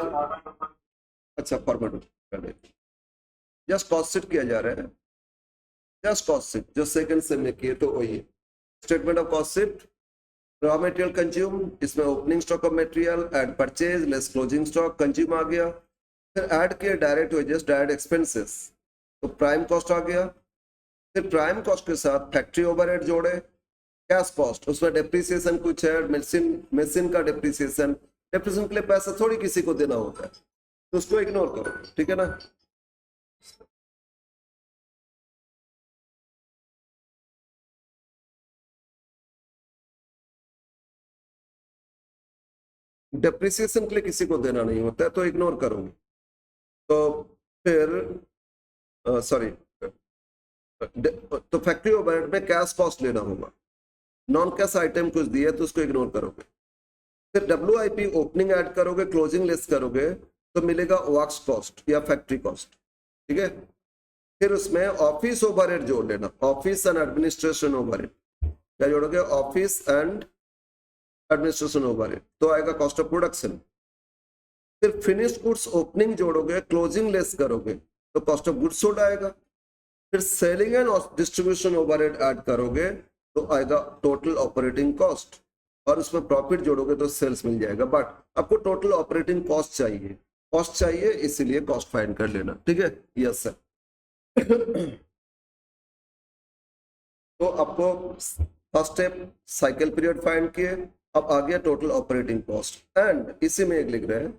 अच्छा फॉर्मेट कर दे, जस्ट कॉस्ट शीट किया जा रहा है, जस्ट कॉस्ट शीट जो सेकंड से में किए तो वही statement of cost sheet. Raw material consume, इसमें opening stock of material and purchase less closing stock consume आ गया। फिर ऐड किए डायरेक्ट वेजेस डायरेक्ट एक्सपेंसेस, तो प्राइम कॉस्ट आ गया। फिर प्राइम कॉस्ट के साथ फैक्ट्री ओवरहेड जोड़े, कैश कॉस्ट, उसमें डेप्रिसिएशन कुछ है, मशीन का डेप्रिसिएशन के लिए पैसा थोड़ी किसी को देना होता है, तो उसको इग्नोर करो, ठीक है ना। डेप्रिसिएशन के लिए किसी को देना नहीं होता है तो इग्नोर करोगे। तो फिर सॉरी, तो फैक्ट्री ओवरहेड में कैश कॉस्ट लेना होगा, नॉन कैश आइटम कुछ दिए तो उसको इग्नोर करोगे। फिर WIP ओपनिंग ऐड करोगे, क्लोजिंग लेस करोगे तो मिलेगा वर्क्स कॉस्ट या फैक्ट्री कॉस्ट, ठीक है। फिर उसमें ऑफिस ओवरहेड जोड़ लेना, ऑफिस एंड एडमिनिस्ट्रेशन ओवरहेड। क्या जोड़ोगे? ऑफिस एंड एडमिनिस्ट्रेशन ओवरहेड, तो आएगा कॉस्ट ऑफ प्रोडक्शन। फिर फिनिश गुड्स ओपनिंग जोड़ोगे, क्लोजिंग लेस करोगे तो कॉस्ट ऑफ गुड्स सोल्ड आएगा। फिर selling and distribution overhead add करोगे तो आएगा टोटल ऑपरेटिंग कॉस्ट, और उसमें प्रॉफिट जोड़ोगे तो सेल्स मिल जाएगा। बट आपको टोटल ऑपरेटिंग कॉस्ट चाहिए, कॉस्ट चाहिए, इसीलिए कॉस्ट फाइंड कर लेना, ठीक है। Yes sir. तो आपको first step cycle period find किए, अब आ गया टोटल ऑपरेटिंग कॉस्ट, एंड इसी में एक लिख रहे हैं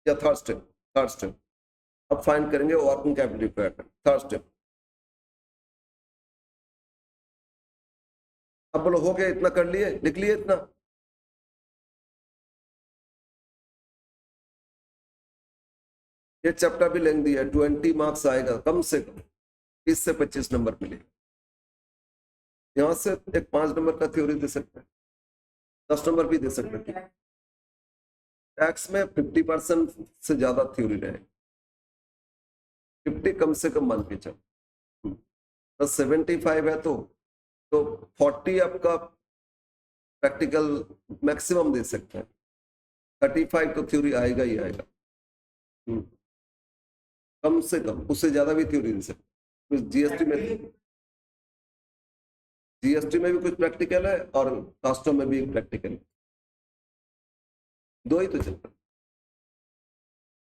या थर्ड स्टेप, थर्ड स्टेप अब फाइंड करेंगे working capital requirement, third step. अब बोलो हो गया, इतना कर लिए, लिख लिए इतना। ये चैप्टर भी लेंथ दिया है, 20 मार्क्स आएगा कम से कम, 20 से 25 नंबर मिलेगा। यहां से एक 5 नंबर का थ्योरी दे सकते हैं, 10 नंबर भी दे सकते हैं। टैक्स में 50% से ज्यादा थ्योरी रहे, 50 कम से कम मान के चलो, तो 75 है तो 40 आपका प्रैक्टिकल मैक्सिमम दे सकते हैं, 35 तो थ्योरी आएगा ही आएगा। कम से कम, उससे ज्यादा भी थ्योरी दे सकते। जीएसटी में भी कुछ प्रैक्टिकल है और कास्टों में भी प्रैक्टिकल है, दो ही तो चलता,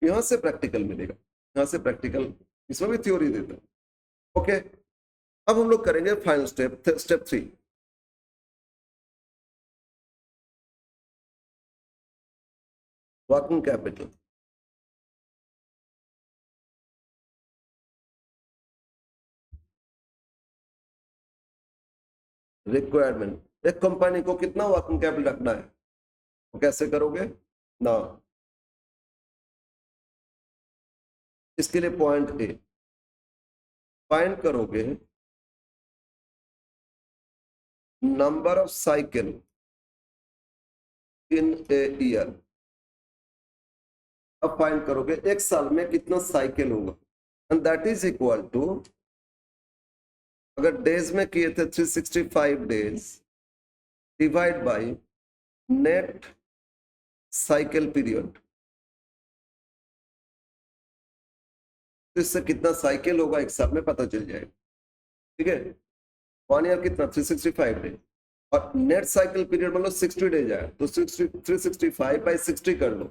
यहां से प्रैक्टिकल मिलेगा। यहाँ से प्रैक्टिकल, इसमें भी थ्योरी देता है। ओके, अब हम लोग करेंगे final step, step 3। Working capital. Requirement, एक कंपनी को कितना वर्किंग कैपिटल रखना है, वो कैसे करोगे ना, इसके लिए पॉइंट ए फाइंड करोगे number of cycle in a year. अब फाइंड करोगे एक साल में कितना साइकिल होगा, and that is equal to, अगर डेज में किए थे 365 days divide by net cycle period, तो इससे कितना साइकिल होगा एक साल में पता चल जाएगा। ठीक है, 1 ईयर कितना 365 डेज, और नेट साइकिल पीरियड मतलब 60 डेज आया, तो 365 बाई 60 कर लो,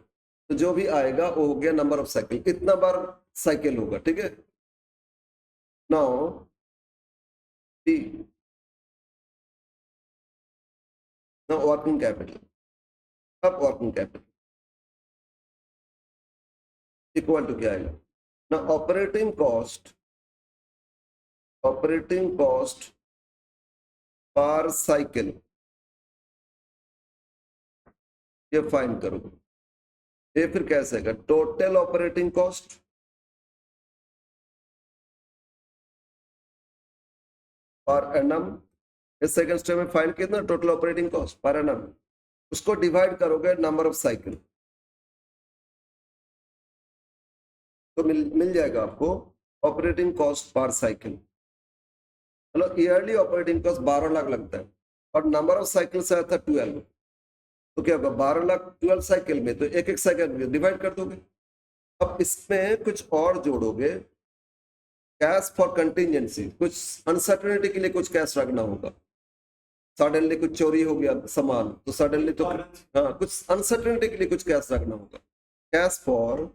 तो जो भी आएगा वो हो गया नंबर ऑफ साइकिल, कितना बार साइकिल होगा। ठीक है, now D, now working capital. अब वर्किंग कैपिटल इक्वल टू क्या आएगा ना, ऑपरेटिंग कॉस्ट पर साइकिल, ये फाइंड करोगे। ये फिर कैसे आएगा, total operating cost per annum, इस सेकंड स्टेप में फाइंड किया ना total operating cost per annum, उसको डिवाइड करोगे नंबर ऑफ साइकिल, तो मिल जाएगा आपको ऑपरेटिंग कॉस्ट पर साइकिल। मतलब ईयरली ऑपरेटिंग कॉस्ट 12 लाख लगता है, और नंबर ऑफ साइकिल से आया था 12, तो क्या होगा 12 लाख 12 साइकिल में, तो एक एक साइकिल डिवाइड कर दोगे। अब इसमें कुछ और जोड़ोगे, कैश फॉर कंटिजेंसी, कुछ अनसर्टेनिटी के लिए कुछ कैश रखना होगा, सडनली कुछ चोरी हो गया सामान, तो सडनली तो हाँ, कुछ अनसर्टेनिटी के लिए कुछ कैश रखना होगा, कैश फॉर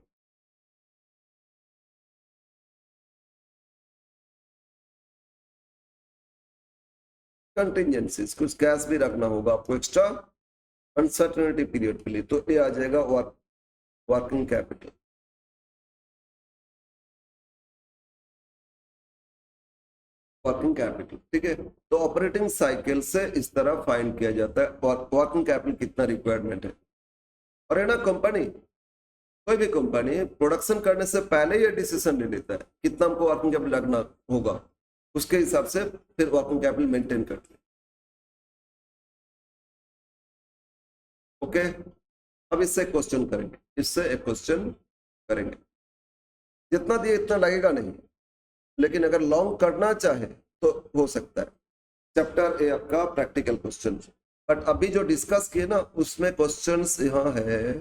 कंटिजेंसीज, कुछ कैश भी रखना होगा आपको एक्स्ट्रा अनसर्टेनिटी पीरियड के लिए, तो ये आ जाएगा वर्किंग कैपिटल। वर्किंग कैपिटल, ठीक है, तो ऑपरेटिंग साइकिल से इस तरह फाइंड किया जाता है वर्किंग कैपिटल कितना रिक्वायरमेंट है। और है ना, कंपनी, कोई भी कंपनी प्रोडक्शन करने से पहले ये डिसीजन ले लेता है कितना हमको वर्किंग कैपिटल रखना होगा, उसके हिसाब से फिर वर्किंग कैपिटल मेंटेन करते हैं। ओके, अब इससे क्वेश्चन करेंगे, इससे एक क्वेश्चन करेंगे, जितना दिए इतना लगेगा नहीं, लेकिन अगर लॉन्ग करना चाहे तो हो सकता है। चैप्टर ए आपका प्रैक्टिकल क्वेश्चन, बट अभी जो डिस्कस किए ना उसमें क्वेश्चंस यहाँ है,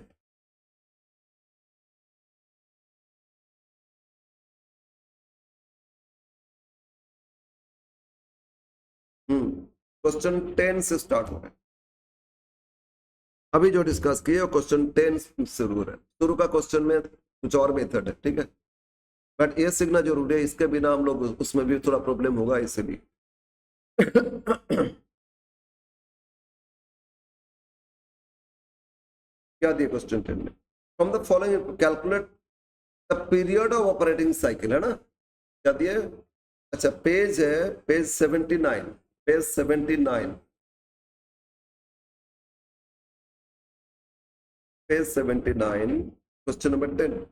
क्वेश्चन 10 से स्टार्ट हो रहा है। अभी जो डिस्कस किए वो क्वेश्चन 10 से शुरू हो रहा है। शुरू का क्वेश्चन में कुछ और मेथड है, ठीक है, बट ये सीखना जरूरी है, इसके बिना हम लोग उसमें भी थोड़ा प्रॉब्लम होगा, इससे भी क्या दिया क्वेश्चन 10 में, from the following calculate the period of operating cycle, है ना, क्या दिए, अच्छा पेज है, page 79, page 79, page 79 question number 10।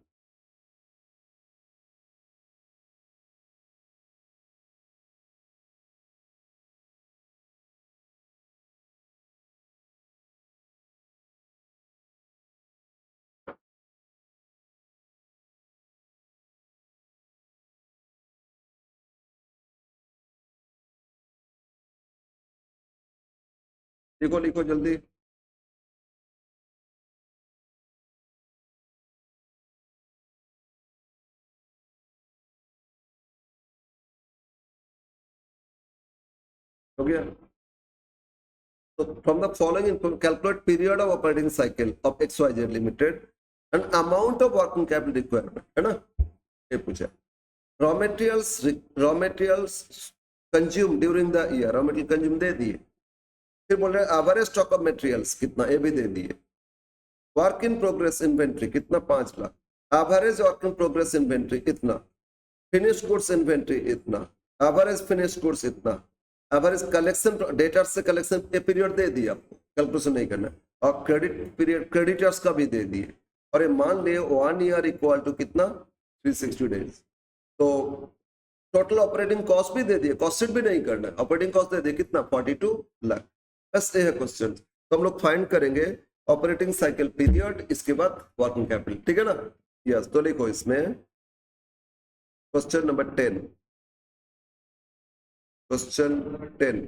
लिखो लिखो जल्दी, हो गया। तो from the following calculate period of operating cycle of XYZ limited and amount of working capital requirement, है ना, ये पूछा। Raw materials consume during the year, raw material consume दे दिए। फिर बोल रहे एवरेज स्टॉक ऑफ मटेरियल्स कितना, ये भी दे दिए। वर्क इन प्रोग्रेस इन्वेंट्री कितना, 5 lakh. Average work in progress inventory इतना। फिनिश गुड्स इन्वेंट्री इतना। एवरेज फिनिश गुड्स इतना। एवरेज कलेक्शन, डेटर से कलेक्शन ये पीरियड दे दिया, आपको कैलकुलेशन नहीं करना। और क्रेडिट पीरियड, क्रेडिटर्स का भी दे दिए। और ये मान लिए 1 ईयर इक्वल टू कितना, 360 डेज। तो टोटल ऑपरेटिंग कॉस्ट भी दे दिए, कॉस्ट शीट भी नहीं करना, ऑपरेटिंग कॉस्ट दे दिए कितना, 42 लाख। बस ये है क्वेश्चन। तो हम लोग फाइंड करेंगे ऑपरेटिंग साइकिल पीरियड, इसके बाद वर्किंग कैपिटल, ठीक है ना। यस, तो लिखो इसमें क्वेश्चन नंबर 10, क्वेश्चन 10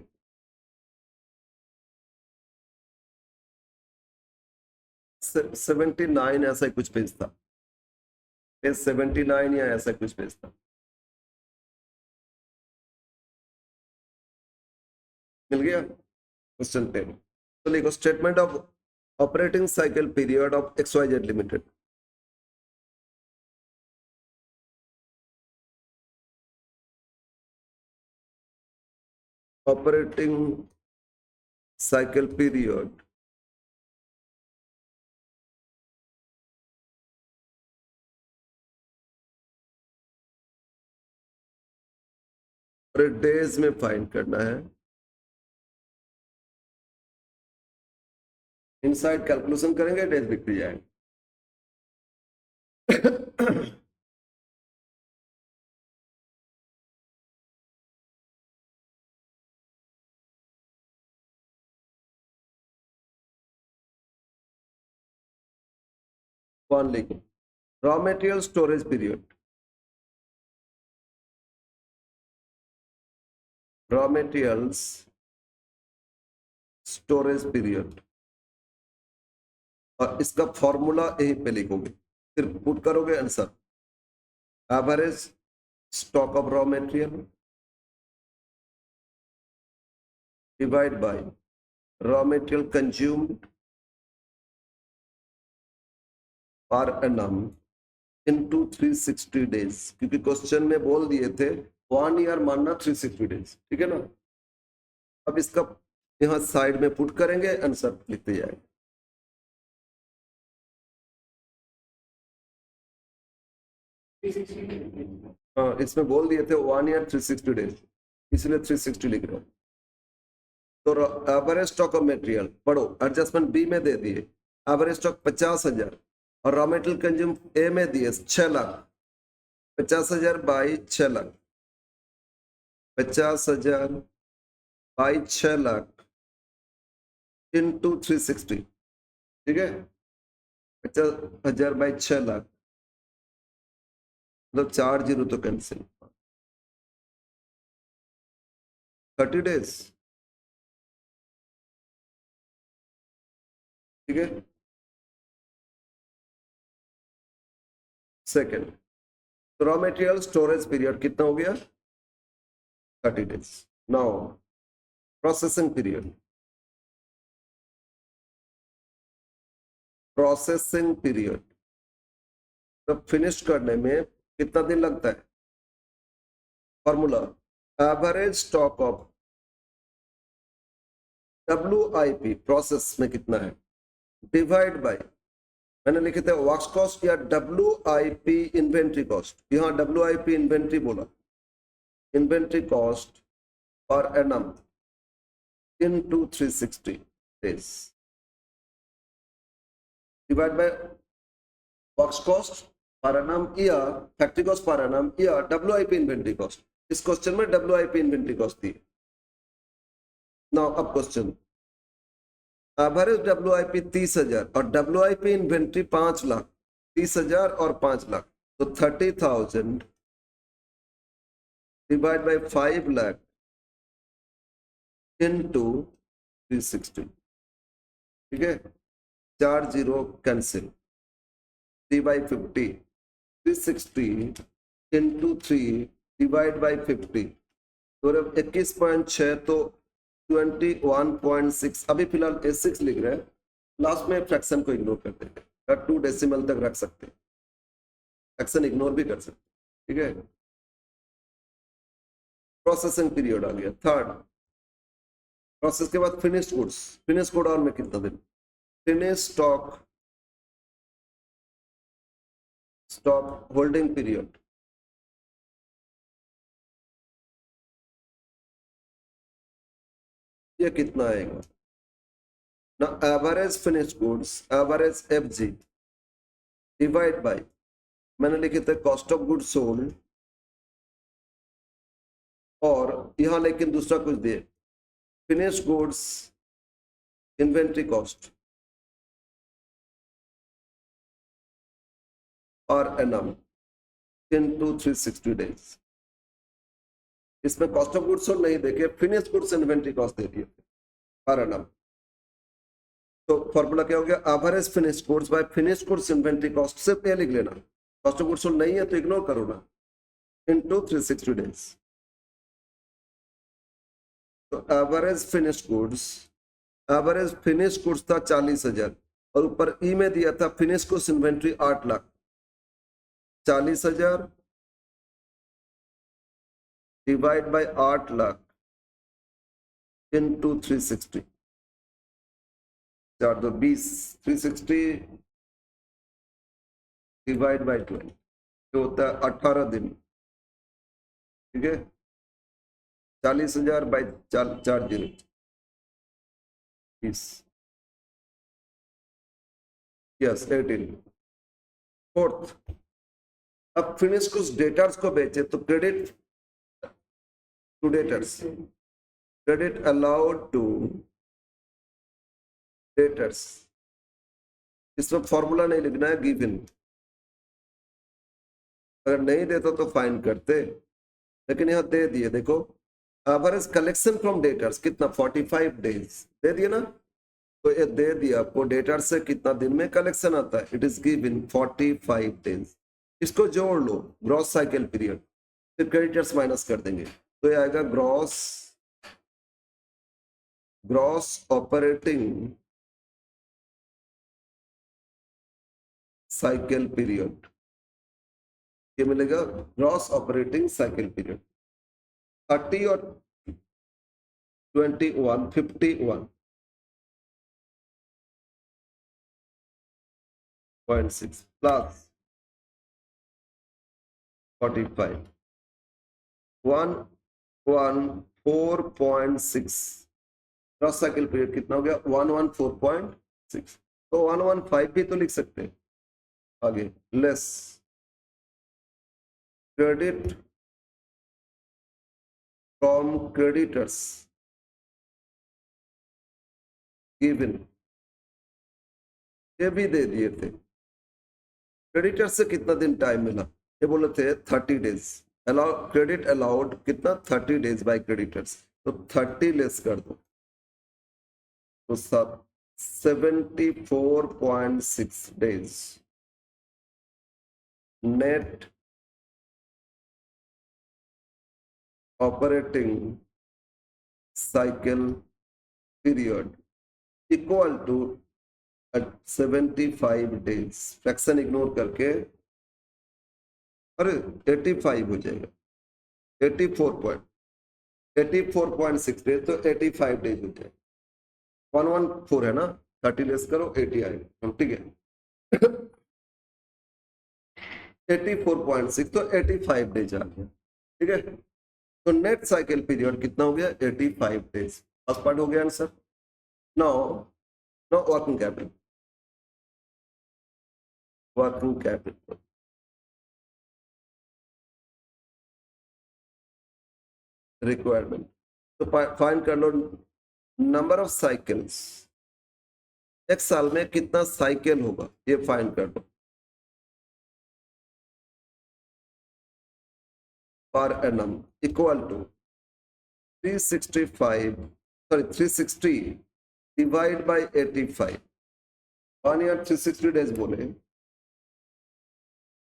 79 ऐसा ही कुछ पेज था, पेज 79 या ऐसा कुछ पेज था, मिल गया क्वेश्चन 10। तो लिखो statement of operating cycle period of XYZ limited. Operating cycle period और डेज में फाइंड करना है। इनसाइड कैलकुलेशन करेंगे, डेज बिकती जाएंगे। कौन लिखे, raw material storage period, raw materials storage period, और इसका फॉर्मूला यहीं पे लिखोगे, फिर पुट करोगे answer. Average stock of raw material divide by raw material consumed पर एनम इनटू 360 डेज, क्योंकि क्वेश्चन में बोल दिए थे 1 ईयर मानना 360 डेज, ठीक है ना। अब इसका यहां साइड में पुट करेंगे, आंसर लिखते जाएंगे। हाँ, इसमें बोल दिए थे 1 ईयर 360 डेज, इसलिए 360 लिख रहे हैं। तो एवरेज स्टॉक ऑफ मटेरियल पढ़ो, एडजस्टमेंट बी में दे दिए एवरेज स्टॉक 50,000, और रॉ मटेरियल कंज्यूम ए में दिए 6 lakh. 50,000 by 6 lakh, 50,000 by 6 lakh into 360, ठीक है। 50,000 बाई 6 लाख मतलब 4 जीरो तो कैंसिल, 30 डेज, ठीक है। Second, raw material storage period कितना हो गया, 30 days. Now processing period, processing period तो फिनिश करने में कितना दिन लगता है। Formula average stock of WIP process में कितना है, डिवाइड बाय, मैंने लिखे थे वर्क्स कॉस्ट या WIP इन्वेंट्री कॉस्ट, यहाँ WIP इन्वेंट्री बोला, इन्वेंट्री कॉस्ट पर annum into 360 days divide bye works cost per annum या फैक्ट्री कॉस्ट पर एनम या WIP इन्वेंट्री कॉस्ट। इस क्वेश्चन में WIP इन्वेंट्री कॉस्ट थी। नाउ अब क्वेश्चन, एवरेज WIP 30,000 और WIP इन्वेंट्री 5 लाख, 30,000 और 5 लाख, तो 30,000 डिवाइड बाय 5 लाख इनटू 360, ठीक है। 4 zero cancel, 3/50, 360 into 3 divide by 50, तो 21.6, तो 21.6। अभी फिलहाल A6 लिख रहे हैं, लास्ट में फ्रैक्शन को इग्नोर कर देंगे, 2 डेसिमल तक रख सकते हैं, फ्रैक्शन इग्नोर भी कर सकते हैं। ठीक है, प्रोसेसिंग पीरियड आ गया। थर्ड, प्रोसेस के बाद फिनिश्ड गुड्स, फिनिश गोडाउन में कितना दिन, फिनिश स्टॉक होल्डिंग पीरियड, ये कितना आएगा ना, average finish goods, average FG divide by, मैंने लिखे थे कॉस्ट ऑफ गुड्स सोल्ड, और यहां लेकिन दूसरा कुछ दिए, फिनिश गुड्स इन्वेंट्री कॉस्ट और एनम इनटू 360 डेज। इसमें कॉस्ट ऑफ गुड्स सोल्ड नहीं देखे, फिनिश गुड्स इन्वेंट्री कॉस्ट दे दिए पर एनम। तो फॉर्मूला क्या हो गया, average finish goods by finish goods inventory cost, सिर्फ ये लिख लेना, कॉस्ट ऑफ गुड्स सोल्ड नहीं है तो इग्नोर करो ना, इनटू 360 डेज। तो एवरेज फिनिश गुड्स था 40,000 और ऊपर ई में दिया था finish goods inventory 8 lakh, 40,000 divide by 8 lakh into 360, 4 2 20, 360 divide by 12, जो होता है 18 दिन। ठीक है, 40,000 बाई 4 जीरो 20, यस 18। फोर्थ, अब फिनिश कुछ डेटर्स को बेचे तो credit to debtors, credit allowed to debtors, इसमें फॉर्मूला नहीं लिखना है, गिवन, अगर नहीं देता तो फाइन करते, लेकिन यहां दे दिए। देखो एवरेज कलेक्शन फ्रॉम डेटर्स कितना, 45 डेज दे दिए ना, तो ये दे दिया आपको डेटर से कितना दिन में कलेक्शन आता है, इट इज गिवन 45 डेज। इसको जोड़ लो, ग्रॉस साइकिल पीरियड, फिर क्रेडिटर्स माइनस कर देंगे, तो ये आएगा ग्रॉस ऑपरेटिंग साइकिल पीरियड, ये मिलेगा ग्रॉस ऑपरेटिंग साइकिल पीरियड 30 और 21, 51.6 प्लस 45, 114.6, क्रॉस साइकिल पीरियड कितना हो गया, 114.6, तो 115 भी तो लिख सकते हैं आगे, less credit from creditors given, ये भी दे दिए थे, क्रेडिटर से कितना दिन टाइम मिला, ये बोले थे 30 डेज, क्रेडिट अलाउड कितना 30 डेज बाय क्रेडिटर्स, तो 30 लेस कर दो तो सब 74.6 days net operating cycle period equal to 75 days, fraction ignore करके, अरे 85 हो जाएगा, 84.6 डेज, तो 85 डेज हो जाएगा, 114 है ना, 30 लेस करो 80 आएगा, ठीक है 84.6, तो 85 डेज आ गया। ठीक है, तो नेट साइकिल पीरियड कितना हो गया, 85 डेज। फर्स्ट पार्ट हो गया answer. Now working capital, requirement, तो फाइंड कर लो नंबर ऑफ साइकिल्स, एक साल में कितना साइकिल होगा, ये फाइंड कर लो, per annum equal to 360 divide by 85, 1 year 360 days बोले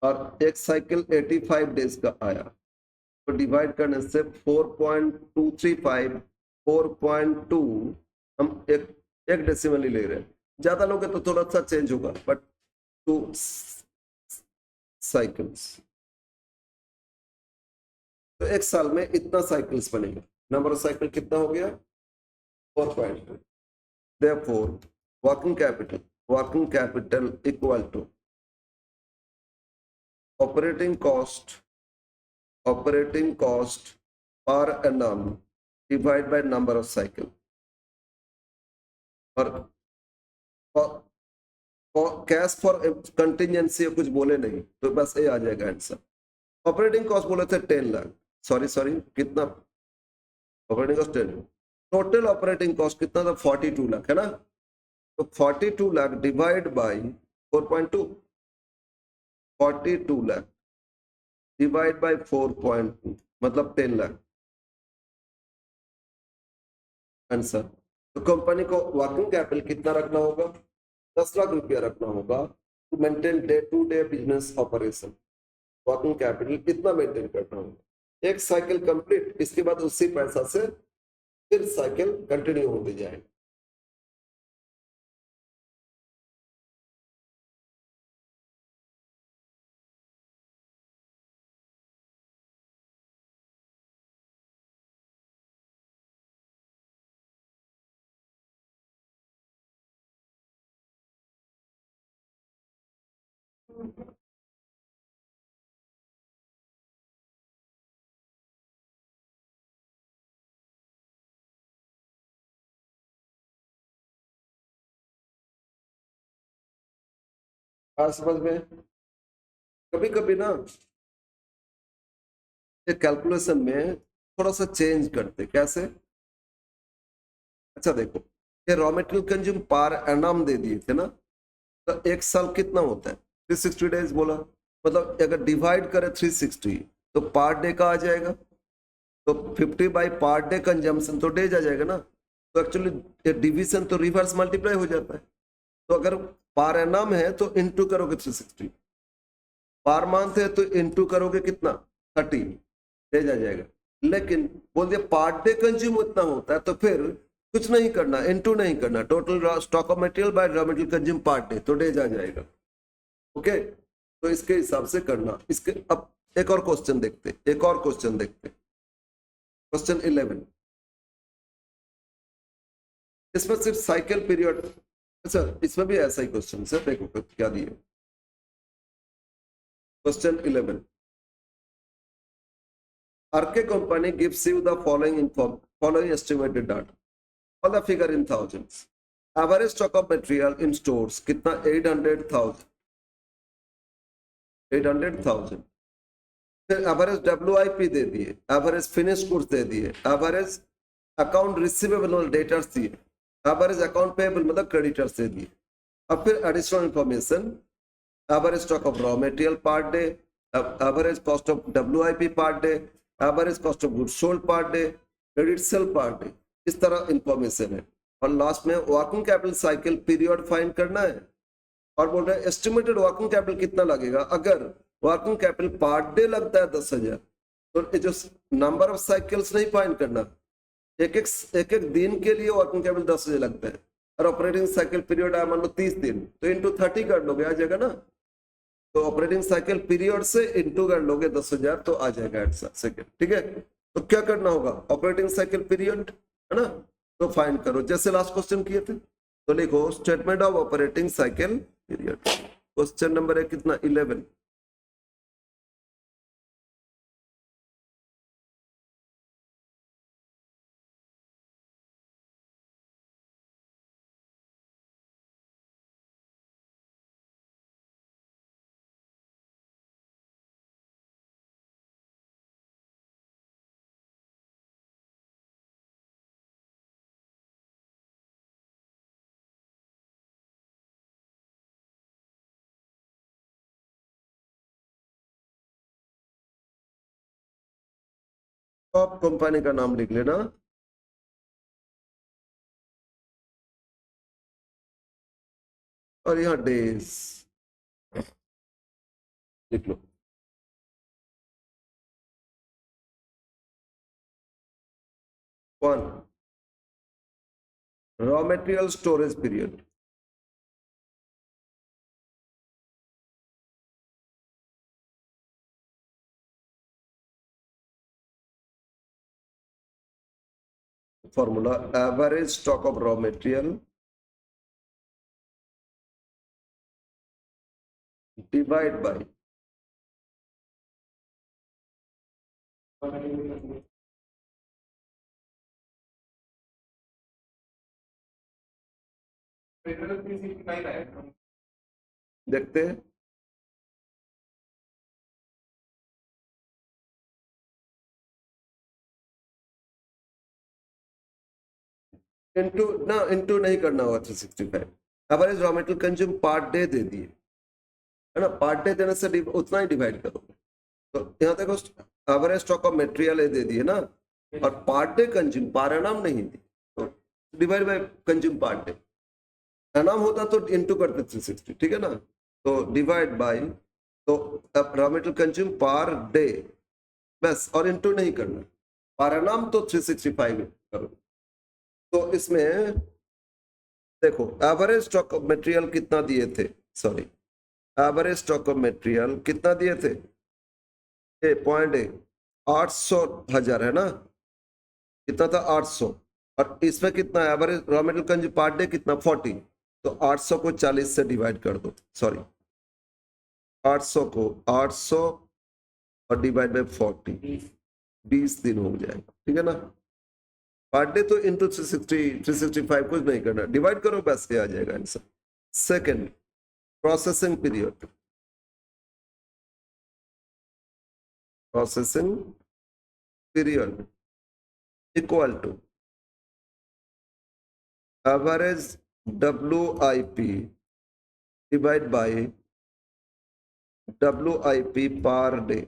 और एक साइकिल 85 डेज का आया, तो डिवाइड करने से 4.235, 4.2, हम एक डेसिमल ही ले रहे हैं, ज्यादा लोगे तो थोड़ा सा चेंज होगा, बट 2 साइकिल्स तो एक साल में इतना साइकिल्स बनेगा, नंबर ऑफ साइकिल कितना हो गया 4.2। therefore working capital equal to operating cost per annum divided by number of cycle, और कैश फॉर कंटिजेंसी कुछ बोले नहीं तो बस ये आ जाएगा आंसर। ऑपरेटिंग कॉस्ट बोले थे 10 लाख, सॉरी कितना operating cost 10, total operating cost कितना था 42 लाख है ना, तो 42 lakh divide by 4.2, 42 lakh divide by 4.2 मतलब 10 लाख आंसर। तो कंपनी को वर्किंग कैपिटल कितना रखना होगा 10 लाख रुपया रखना होगा to maintain day to day business operation. Working capital कितना मेंटेन करना होगा, एक साइकिल कंप्लीट, इसके बाद उसी पैसा से फिर साइकिल कंटिन्यू होती जाएगी। आज समझ में, कभी कभी ना ये कैलकुलेशन में थोड़ा सा चेंज करते, कैसे, अच्छा देखो ये raw material consume per annum दे दिए थे ना, तो एक साल कितना होता है 360 डेज बोला, मतलब अगर डिवाइड करें 360 तो पर डे का आ जाएगा, तो 50 बाई पर डे कंजम्पशन तो डेज आ जाएगा ना, तो एक्चुअली डिवीजन तो रिवर्स मल्टीप्लाई हो जाता है। तो अगर पर एनम है तो इनटू करोगे 360, पर मंथ है तो इनटू करोगे कितना 30, डेज आ जाएगा। लेकिन बोल दिया पर डे कंज्यूम उतना होता है तो फिर कुछ नहीं करना, इनटू नहीं करना, total stock of material by raw material consume per day तो डेज आ जाएगा। ओके, तो इसके हिसाब से करना। इसके अब एक और क्वेश्चन देखते, क्वेश्चन 11, इसमें सिर्फ साइकिल पीरियड, अच्छा इसमें भी ऐसा ही क्वेश्चन है, देखो क्या दिए। Question 11, RK company gives you the following estimated data, all the figure in thousands, average stock of material in stores कितना 800,000, फिर एवरेज WIP दे दिए, एवरेज फिनिश गुड्स दे दिए, एवरेज अकाउंट रिसीवेबल डेटर्स दिए, एवरेज अकाउंट पेएबल मतलब creditors दे दिए। अब फिर additional information, average stock of raw material पर day, average cost of WIP per day, average cost of goods sold per day, credit sale per day, इस तरह information है। और लास्ट में working capital cycle period find करना है, और बोल रहे हैं एस्टिमेटेड वर्किंग कैपिटल कितना लगेगा। अगर वर्किंग कैपिटल पर डे लगता है 10,000 तो जो नंबर ऑफ साइकिल्स नहीं फाइंड करना, एक एक दिन के लिए वर्किंग कैपिटल 10,000 लगता है, और ऑपरेटिंग साइकिल पीरियड है मान लो 30 दिन तो इंटू 30 कर लोगे आ जाएगा ना, तो ऑपरेटिंग साइकिल पीरियड से इंटू कर लोगे 10,000 तो आ जाएगा सेकेंड। ठीक है, तो क्या करना होगा ऑपरेटिंग साइकिल पीरियड है ना, तो फाइंड करो जैसे लास्ट क्वेश्चन किए थे। तो लिखो statement of operating cycle period. Question number है कितना 11, टॉप कंपनी का नाम लिख लेना, और यहाँ डेज लिख लो। One, raw material storage period, formula average stock of raw material divide by देखते हैं इंटू नहीं करना होगा 365। Average raw material consume per day दे दिए है ना, पर डे देने से उतना ही डिवाइड करो। तो यहाँ देखो एवरेज स्टॉक ऑफ मटेरियल दे दिए ना, और per day consume, per annum नहीं दी, तो divide by consume per day. Annum होता तो इंटू करते 360, ठीक है ना। तो डिवाइड बाय, तो raw material consume per day बस, और इंटू नहीं करना। पर एनम तो 365 करो। तो इसमें देखो एवरेज स्टॉक ऑफ मटेरियल कितना दिए थे, sorry average stock of material कितना दिए थे, 800,000 है ना, कितना था 800, और इसमें कितना average raw material consume per day कितना 40, तो 800 को 40 से डिवाइड कर दो, सॉरी 800 को 800 और डिवाइड बाय 40, 20 दिन हो जाएगा, ठीक है ना। पर डे तो इंटू 365 कुछ नहीं करना, डिवाइड करो बस, ये आ जाएगा answer. Second, processing period, processing period equal to average WIP divide by WIP per day,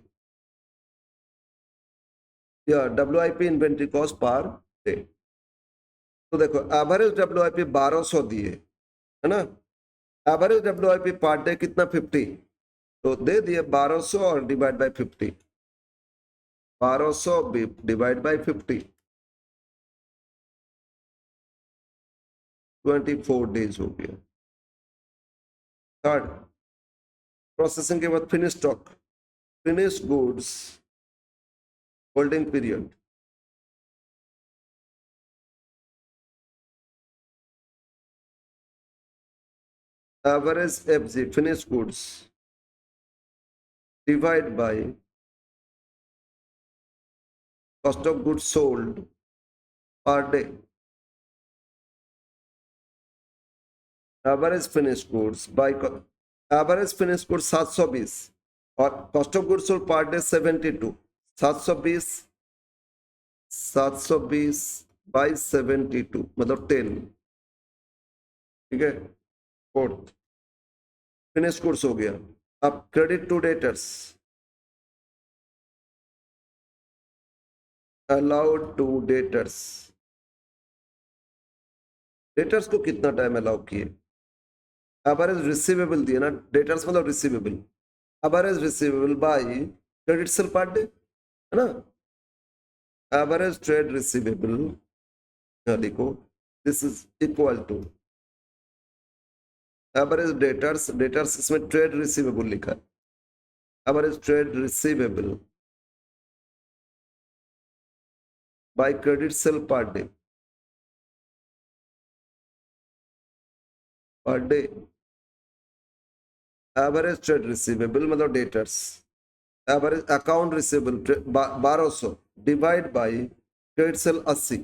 या WIP inventory cost per day. तो देखो एवरेज WIP 1200 दिए है ना, एवरेज WIP पर डे कितना 50, तो दे दिए 1200 और divide by 50, 1200 divide bye 50, 24 days हो गया। थर्ड, प्रोसेसिंग के बाद finish stock, finish goods holding period, average FG finish goods divide by cost of goods sold पर day, average finish goods by average finish goods 720 और cost of goods sold per day 72, 720 720 by 72 मतलब 10, ठीक है। Fourth, finish goods हो गया। अब credit to debtors, allowed to debtors, debtors को कितना टाइम अलाउ किए, एवरेज रिसीवेबल दिए ना, डेटर्स मतलब receivable, average receivable by credit sale per day है ना, एवरेज ट्रेड रिसीवेबल लिखो, this is equal to average debtors, debtors इसमें ट्रेड रिसीवेबल लिखा है, average trade receivable by credit sale per day, per day average trade receivable मतलब debtors, average account receivable 1200 divide by credit cell 80,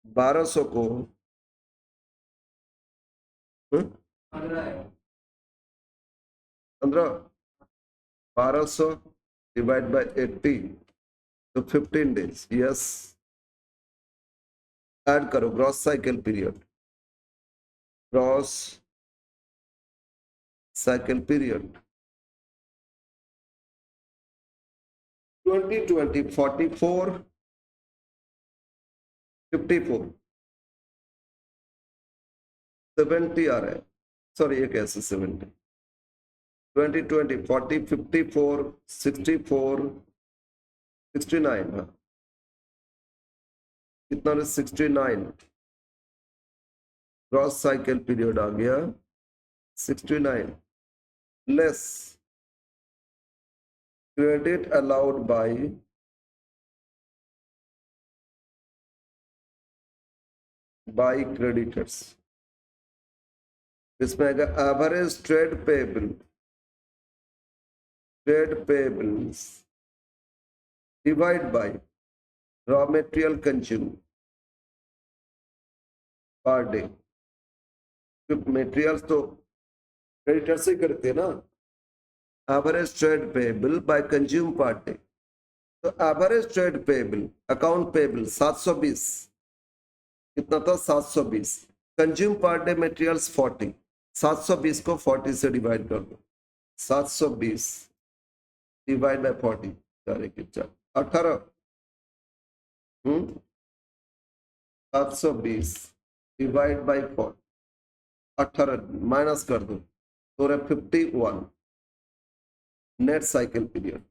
1200 को 15, 1200 divide bye 80, तो 15 days, yes. Add करो gross cycle period, gross cycle period 2020 44 54 70 आ रहा है, sorry ये कैसे 70, 2020 40 54 64 69, हाँ कितना 69, क्रॉस साइकिल पीरियड आ गया 69 less credit allowed by by creditors, इसमें आएगा average trade payables divide by raw material consume per day. Materials तो क्रेडिटर से करते हैं ना, average trade payable by consume per day. तो average trade payable account payable 720, कितना था 720, कंज्यूम पर डे मटेरियल्स 40, 720 को 40 से डिवाइड कर दो, 720 divide by 40 18, 720 divide by 4 18 minus कर दो तो 51 net cycle period,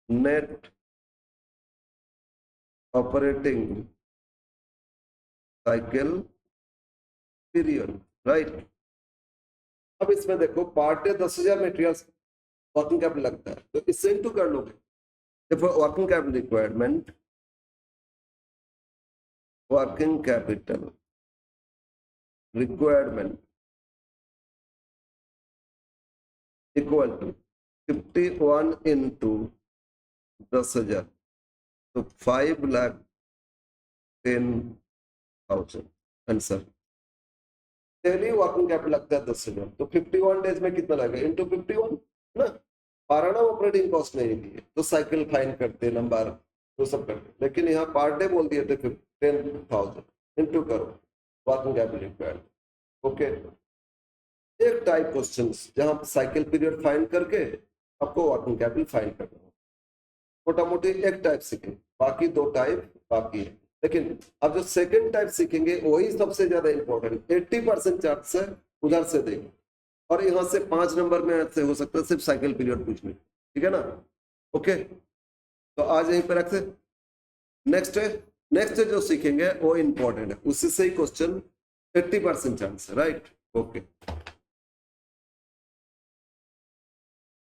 net operating cycle period, right. अब इसमें देखो per day 10,000 materials working capital लगता है, तो इससे इंटू कर लोगे। Working capital requirement, working capital requirement equal to 51 into 10,000, तो 5,10,000 आंसर। डेली वर्किंग कैपिटल लगता है 10,000, तो 51 डेज में कितना लगेगा इंटू 51 ना। पाराना ऑपरेटिंग कॉस्ट नहीं दी है तो साइकिल फाइन करते नंबर वो सब करते, लेकिन यहाँ पर डे बोल दिए थे 10,000 इंटू करो वर्किंग कैपिटल रिक्वायर्ड। ओके, एक टाइप क्वेश्चन जहां साइकिल पीरियड फाइंड करके आपको वर्किंग कैपिटल फाइंड करना है, मोटा मोटी एक टाइप सीखें, बाकी 2 टाइप बाकी है। लेकिन अब जो सेकंड टाइप सीखेंगे वही सबसे ज्यादा इंपॉर्टेंट, 80% चांस है उधर से देंगे, और यहाँ से 5 नंबर में से हो सकता है सिर्फ साइकिल पीरियड पूछने, ठीक है ना। ओके, तो आज यहीं पर रखते, नेक्स्ट जो सीखेंगे वो इंपॉर्टेंट है, उसी से ही क्वेश्चन 80% चांस है, राइट। ओके।